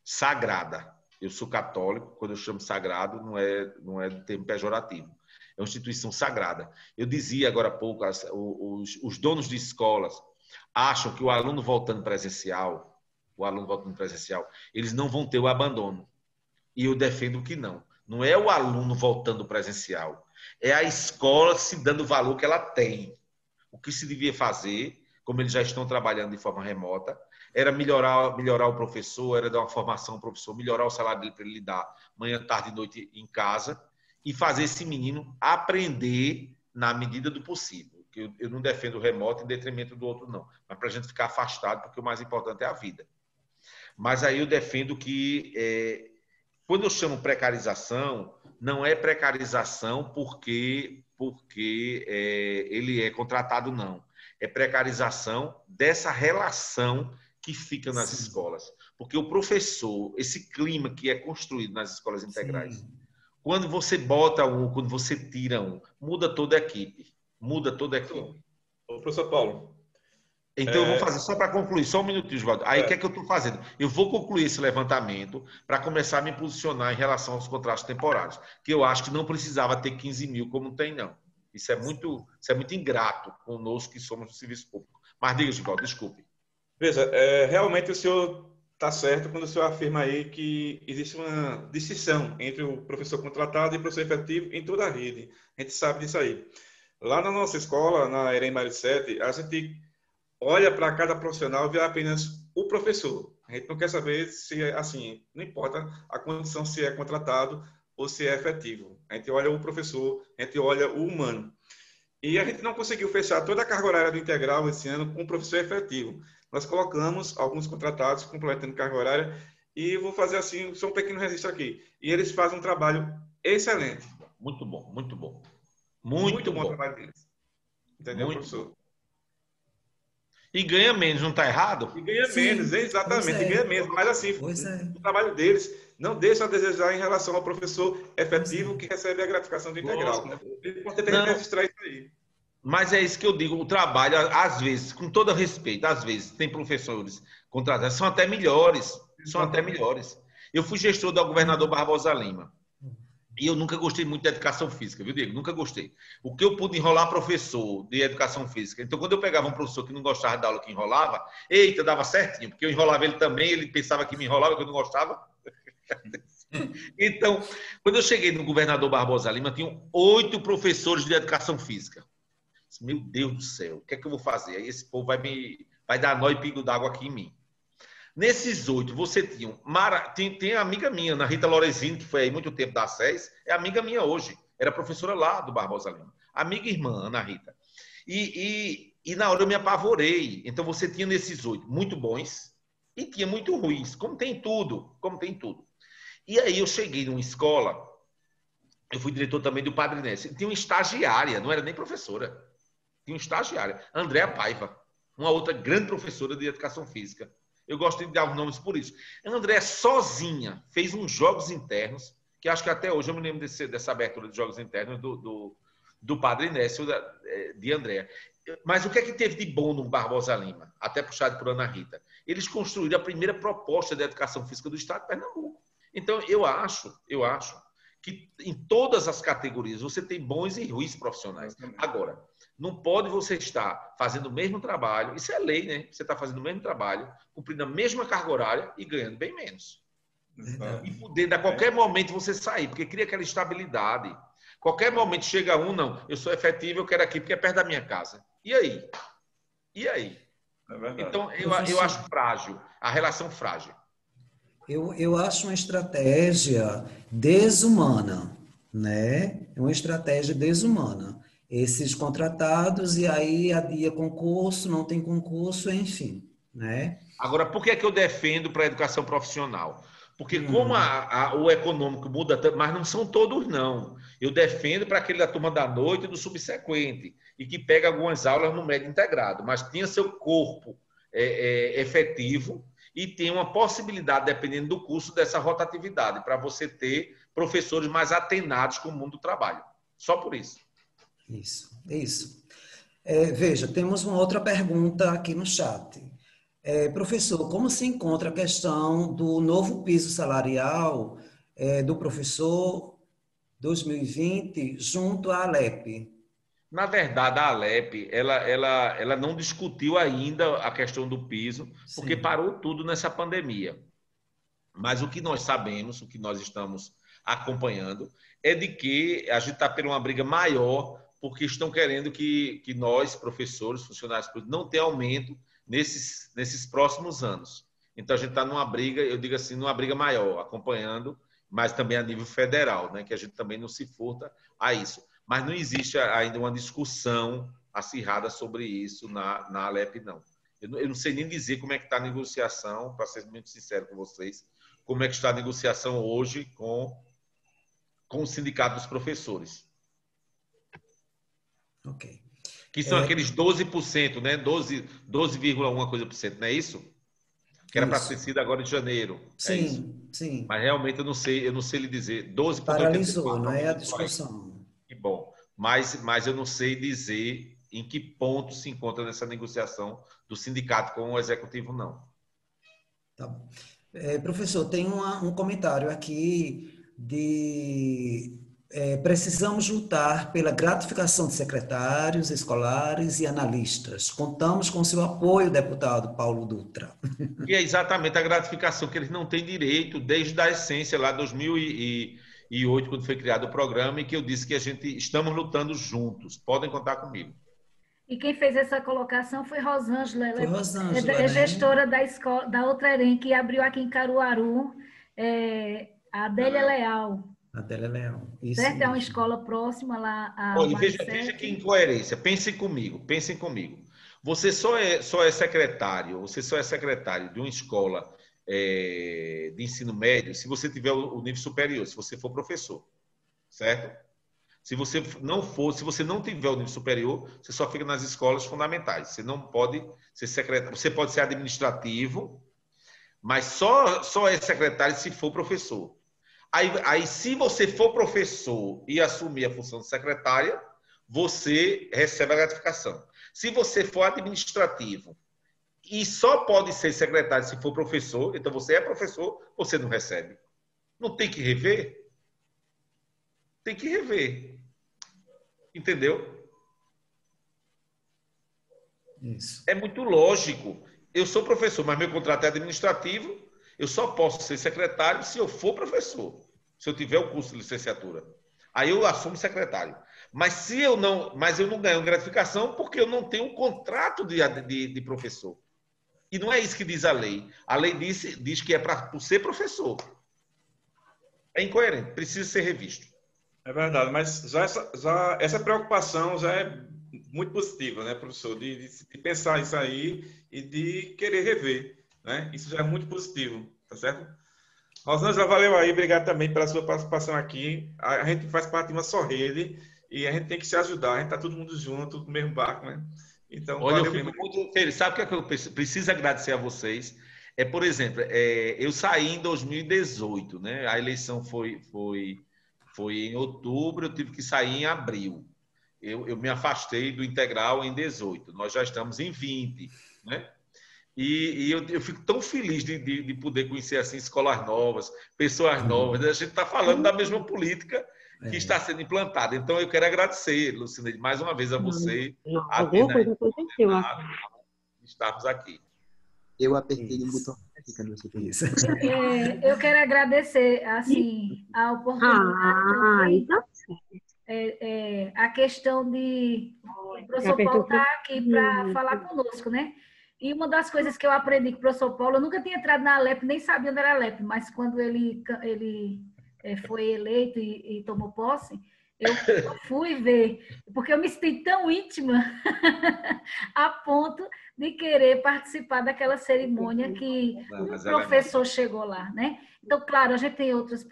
sagrada. Eu sou católico, quando eu chamo sagrado, não é do termo pejorativo. É uma instituição sagrada. Eu dizia agora há pouco, os donos de escolas acham que o aluno voltando presencial, eles não vão ter o abandono. E eu defendo que não. Não é o aluno voltando presencial, é a escola se dando o valor que ela tem. O que se devia fazer, como eles já estão trabalhando de forma remota, era melhorar o professor, era dar uma formação ao professor, melhorar o salário dele para ele dar manhã, tarde e noite em casa e fazer esse menino aprender na medida do possível. Eu não defendo o remoto em detrimento do outro, não. Mas para a gente ficar afastado, porque o mais importante é a vida. Mas aí eu defendo que, quando eu chamo precarização, não é precarização porque ele é contratado, não. É precarização dessa relação que fica nas escolas. Porque o professor, esse clima que é construído nas escolas integrais, quando você bota quando você tira muda toda a equipe. Muda toda a equipe. Ô, professor Paulo, Então, eu vou fazer, só para concluir, só um minutinho, Oswaldo. Aí, o que é que eu estou fazendo? Eu vou concluir esse levantamento para começar a me posicionar em relação aos contratos temporários, que eu acho que não precisava ter 15 mil como tem, não. Isso é muito ingrato conosco que somos do serviço público. Mas diga, Oswaldo, desculpe. Veja, realmente o senhor está certo quando o senhor afirma aí que existe uma distinção entre o professor contratado e o professor efetivo em toda a rede. A gente sabe disso aí. Lá na nossa escola, na EREM Maricete, a gente olha para cada profissional e vê apenas o professor. A gente não quer saber se é assim, não importa a condição se é contratado ou se é efetivo. A gente olha o professor, a gente olha o humano. E a gente não conseguiu fechar toda a carga horária do integral esse ano com o professor efetivo. Nós colocamos alguns contratados completando carga horária e vou fazer assim, só um pequeno registro aqui. E eles fazem um trabalho excelente. Muito bom, muito bom. Muito bom o trabalho deles. Entendeu, muito professor? Bom. E ganha menos, não está errado? E ganha menos, exatamente, ganha menos. Mas assim, o trabalho deles não deixa a desejar em relação ao professor efetivo que recebe a gratificação do integral. É importante registrar isso aí. Mas é isso que eu digo, o trabalho, às vezes, com todo respeito, às vezes, tem professores contratados, são até melhores, Eu fui gestor do governador Barbosa Lima. E eu nunca gostei muito da educação física, viu, Diego? Nunca gostei. O que eu pude enrolar professor de educação física. Então, quando eu pegava um professor que não gostava da aula que enrolava, eita, dava certinho, porque eu enrolava ele também, ele pensava que me enrolava, que eu não gostava. Então, quando eu cheguei no governador Barbosa Lima, tinham 8 professores de educação física. Meu Deus do céu, o que é que eu vou fazer? Aí esse povo vai dar nó e pingo d'água aqui em mim. Nesses 8, você tinha tem amiga minha, Ana Rita Lorenzini, que foi aí muito tempo da SES, é amiga minha hoje, era professora lá do Barbosa Lima. Amiga e irmã, Ana Rita. E na hora eu me apavorei. Então você tinha nesses 8 muito bons e tinha muito ruins, como tem tudo. E aí eu cheguei numa escola, eu fui diretor também do Padre Nécio, tinha uma estagiária, não era nem professora, tinha uma estagiária, Andréa Paiva, uma outra grande professora de educação física. Eu gosto de dar os nomes por isso. A Andréa sozinha fez uns jogos internos, que acho que até hoje eu me lembro dessa abertura de jogos internos do Padre Inécio, de Andréa. Mas o que é que teve de bom no Barbosa Lima? Até puxado por Ana Rita. Eles construíram a primeira proposta de educação física do Estado de Pernambuco. Então, eu acho que em todas as categorias você tem bons e ruins profissionais. Agora, não pode você estar fazendo o mesmo trabalho, isso é lei, né? Você está fazendo o mesmo trabalho, cumprindo a mesma carga horária e ganhando bem menos. E poder, a qualquer momento, você sair, porque cria aquela estabilidade. Qualquer momento chega não, eu sou efetivo, eu quero aqui, porque é perto da minha casa. E aí? Então, eu acho frágil, a relação frágil. Eu acho uma estratégia desumana, né? É uma estratégia desumana. Esses contratados, e aí adia concurso, não tem concurso, enfim, né? Agora, por que é que eu defendo para a educação profissional? Porque como o econômico muda, mas não são todos, não. Eu defendo para aquele da turma da noite e do subsequente, e que pega algumas aulas no médio integrado, mas tinha seu corpo efetivo e tem uma possibilidade, dependendo do curso, dessa rotatividade, para você ter professores mais atenados com o mundo do trabalho. Só por isso. Isso. Veja, temos uma outra pergunta aqui no chat. Professor, como se encontra a questão do novo piso salarial do professor 2020 junto à Alep? Na verdade, a Alep, ela não discutiu ainda a questão do piso, porque parou tudo nessa pandemia. Mas o que nós sabemos, o que nós estamos acompanhando, é de que a gente está tendo uma briga maior, porque estão querendo que nós, professores, funcionários públicos, não tenham aumento nesses próximos anos. Então, a gente está numa briga, eu digo assim, numa briga maior, acompanhando, mas também a nível federal, né, que a gente também não se furta a isso. Mas não existe ainda uma discussão acirrada sobre isso na Alep, não. Eu não sei nem dizer como é que está a negociação, para ser muito sincero com vocês, como é que está a negociação hoje com o Sindicato dos Professores. Ok. Que são aqueles 12%, né? 12,1 coisa por cento, não é isso? Que era para ter sido agora em janeiro. Sim. Mas realmente eu não sei lhe dizer. 12,84. Paralisou, não é a discussão. Que bom. Mas eu não sei dizer em que ponto se encontra nessa negociação do sindicato com o executivo, não. Tá bom. Professor, tem um comentário aqui de precisamos lutar pela gratificação de secretários escolares e analistas. Contamos com seu apoio, deputado Paulo Dutra. E é exatamente a gratificação que eles não têm direito desde a essência, lá em 2008, quando foi criado o programa, e que eu disse que a gente estamos lutando juntos. Podem contar comigo. E quem fez essa colocação foi Rosângela. Ela Foi Rosângela, é gestora da escola, da outra EREM, que abriu aqui em Caruaru, a Adélia Leal. Adélia Leal. Isso Certo? mesmo. É uma escola próxima lá. Olha, veja que incoerência. Pensem comigo. Você só é secretário de uma escola de ensino médio se você tiver o nível superior, se você for professor, certo? Se você não tiver o nível superior, você só fica nas escolas fundamentais. Você não pode ser secretário. Você pode ser administrativo, mas só é secretário se for professor. Aí, se você for professor e assumir a função de secretária, você recebe a gratificação. Se você for administrativo e só pode ser secretário se for professor, então você é professor, você não recebe. Não tem que rever? Tem que rever. Entendeu? Isso. É muito lógico. Eu sou professor, mas meu contrato é administrativo. Eu só posso ser secretário se eu for professor, se eu tiver o curso de licenciatura. Aí eu assumo secretário. Mas eu não ganho gratificação porque eu não tenho um contrato de professor. E não é isso que diz a lei. A lei diz que é para ser professor. É incoerente, precisa ser revisto. É verdade, mas essa preocupação já é muito positiva, né, professor? De pensar isso aí e de querer rever. Né? Isso já é muito positivo, tá certo? Rosângela, valeu aí, obrigado também pela sua participação aqui. A gente faz parte de uma só rede e a gente tem que se ajudar, a gente tá todo mundo junto, no mesmo barco, né? Então, olha, valeu eu fico mesmo. muito feliz. Sabe o que é que eu preciso agradecer a vocês? Por exemplo, eu saí em 2018, né? A eleição foi em outubro, eu tive que sair em abril. Eu me afastei do integral em 18, nós já estamos em 20, né? E eu fico tão feliz de poder conhecer assim escolas novas, pessoas novas. A gente está falando da mesma política que está sendo implantada. Então, eu quero agradecer, Lucineide, mais uma vez a você, a Alguma coisa aconteceu aqui. estarmos aqui. Eu apertei o botão. Fica no seu Isso. Eu quero agradecer assim, a oportunidade também, a questão de o professor Paulo estar aqui para falar conosco, né? E uma das coisas que eu aprendi com o professor Paulo, eu nunca tinha entrado na Alep, nem sabia onde era a Alep, mas quando ele foi eleito e tomou posse, eu fui ver, porque eu me senti tão íntima a ponto de querer participar daquela cerimônia que o professor chegou lá, né? Então, claro, a gente tem outros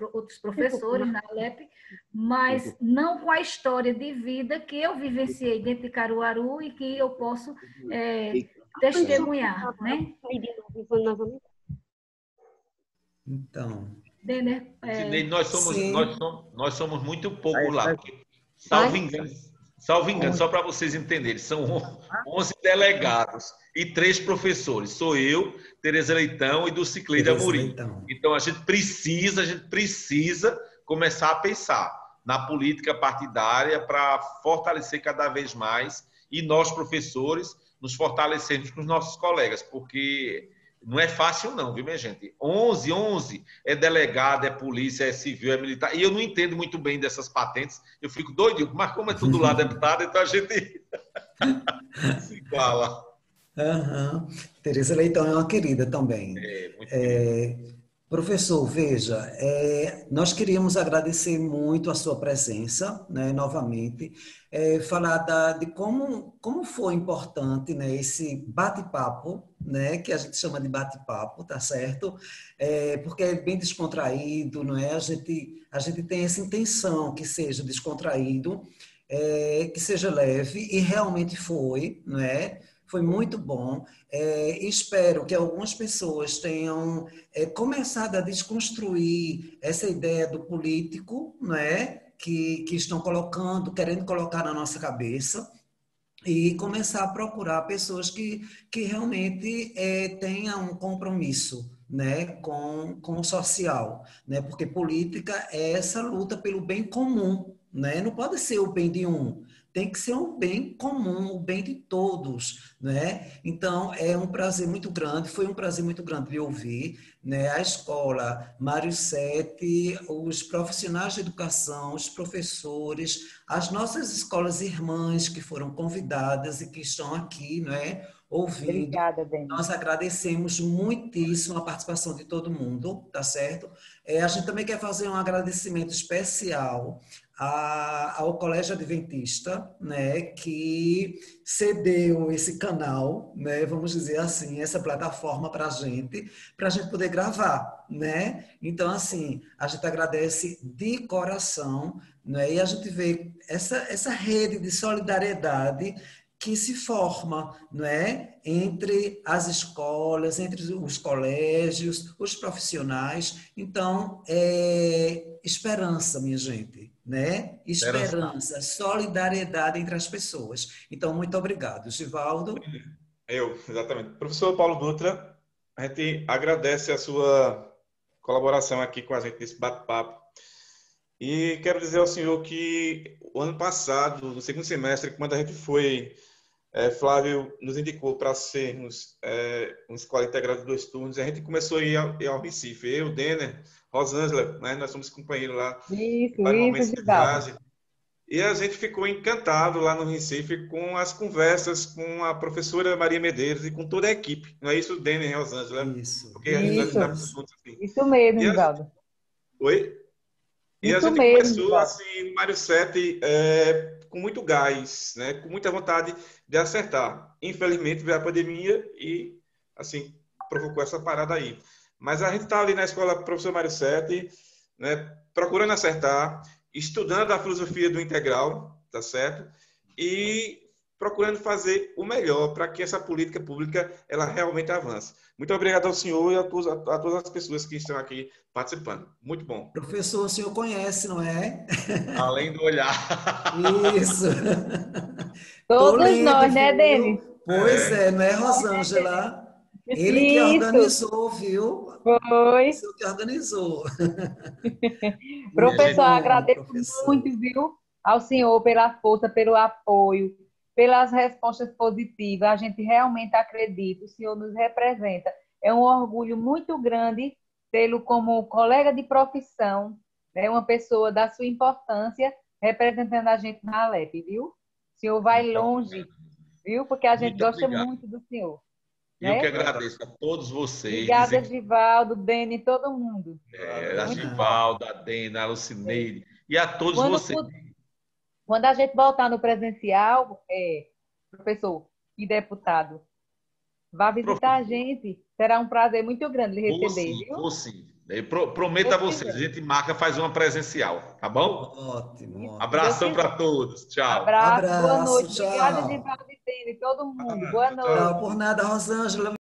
professores na Alep, mas não com a história de vida que eu vivenciei dentro de Caruaru e que eu posso testemunhar, né? Então, Denner, nós somos muito pouco lá. Salvo engano, só para vocês entenderem, são 11 delegados e 3 professores. Sou eu, Tereza Leitão e Dulcicleide Amorim. Então, a gente precisa começar a pensar na política partidária para fortalecer cada vez mais e nós, professores, nos fortalecermos com os nossos colegas, porque não é fácil não, viu, minha gente? 11 é delegado, é polícia, é civil, é militar, e eu não entendo muito bem dessas patentes, eu fico doido, mas como é tudo lá deputado, então a gente se iguala. Tereza Leitão é uma querida também. Muito querida. Professor, veja, nós queríamos agradecer muito a sua presença, né, novamente, falar de como foi importante, né, esse bate-papo, né, que a gente chama de bate-papo, tá certo? Porque é bem descontraído, não é? A gente tem essa intenção que seja descontraído, que seja leve, e realmente foi, não é? Foi muito bom. Espero que algumas pessoas tenham começado a desconstruir essa ideia do político, não é? Que estão querendo colocar na nossa cabeça. e começar a procurar pessoas que realmente tenham um compromisso, né, com o social, né, porque política é essa luta pelo bem comum, né, não pode ser o bem de um, tem que ser o bem comum, o bem de todos, né? Então, é um prazer muito grande, foi um prazer muito grande de ouvir, né? A escola Mário Sete, os profissionais de educação, os professores, as nossas escolas irmãs que foram convidadas e que estão aqui, não é, ouvindo. Obrigada, Dani. Nós agradecemos muitíssimo a participação de todo mundo, tá certo? A gente também quer fazer um agradecimento especial ao Colégio Adventista, né, que cedeu esse canal, né, vamos dizer assim, essa plataforma para a gente poder gravar, né? Então, assim, a gente agradece de coração, né? E a gente vê essa rede de solidariedade que se forma, não é? Entre as escolas, entre os colégios, os profissionais. Então, esperança, minha gente, né? Esperança, solidariedade entre as pessoas. Então, muito obrigado. Givaldo? Exatamente. Professor Paulo Dutra, a gente agradece a sua colaboração aqui com a gente nesse bate-papo. E quero dizer ao senhor que o ano passado, no segundo semestre, quando a gente foi, Flávio nos indicou para sermos uma escola integrada de 2 turnos, a gente começou a ir ao Recife. Eu, Denner, Rosângela, né, nós somos companheiros lá em vários momentos de Givaldo. viagem. E a gente ficou encantado lá no Recife com as conversas com a professora Maria Medeiros e com toda a equipe. Não é isso, Denner e Rosângela? Isso. Porque a gente Isso. está juntos assim. Isso mesmo, E a- Givaldo. Oi? E a Isso gente mesmo, começou, Givaldo. assim, no Mário 7, com muito gás, né? Com muita vontade de acertar. Infelizmente, veio a pandemia e, assim, provocou essa parada aí. Mas a gente está ali na escola Professor Mário 7, né? Procurando acertar, estudando a filosofia do integral, tá certo? E procurando fazer o melhor para que essa política pública ela realmente avance. Muito obrigado ao senhor e a todas as pessoas que estão aqui participando. Muito bom. Professor, o senhor conhece, não é? Além do olhar. Isso. Tô Todos lendo, nós, né, viu? Denis? Pois não é, Rosângela? Ele que Isso, organizou, viu? O foi. senhor que organizou. E a Muito Professor, gente, bom, agradeço professor. muito, viu, ao senhor pela força, pelo apoio, pelas respostas positivas. A gente realmente acredita, o senhor nos representa. É um orgulho muito grande tê-lo como colega de profissão, né, uma pessoa da sua importância representando a gente na Alep, viu? O senhor vai muito longe, obrigado. viu? Porque a gente Muito gosta obrigado. muito do senhor, Eu que né? agradeço a todos vocês. Obrigada, Dizer que Givaldo, Deni, todo mundo. a Por Muito nada. bom. Givaldo, a Dena, a Lucineide e a todos Quando, vocês. quando a gente voltar no presencial, professor e deputado, vá visitar a gente. Será um prazer muito grande lhe Vou receber, sim, viu? vou sim. Eu prometo a Se Deus vocês, a quiser. gente marca, faz uma presencial, tá bom? Ótimo, Se Deus Abração ótimo. para quiser. todos. Tchau. Abraço, boa Abraço, noite. Obrigada, tchau. Givaldo e Deni, todo mundo. Ah, Boa tchau, tchau. Tchau, por noite. nada, Rosângela.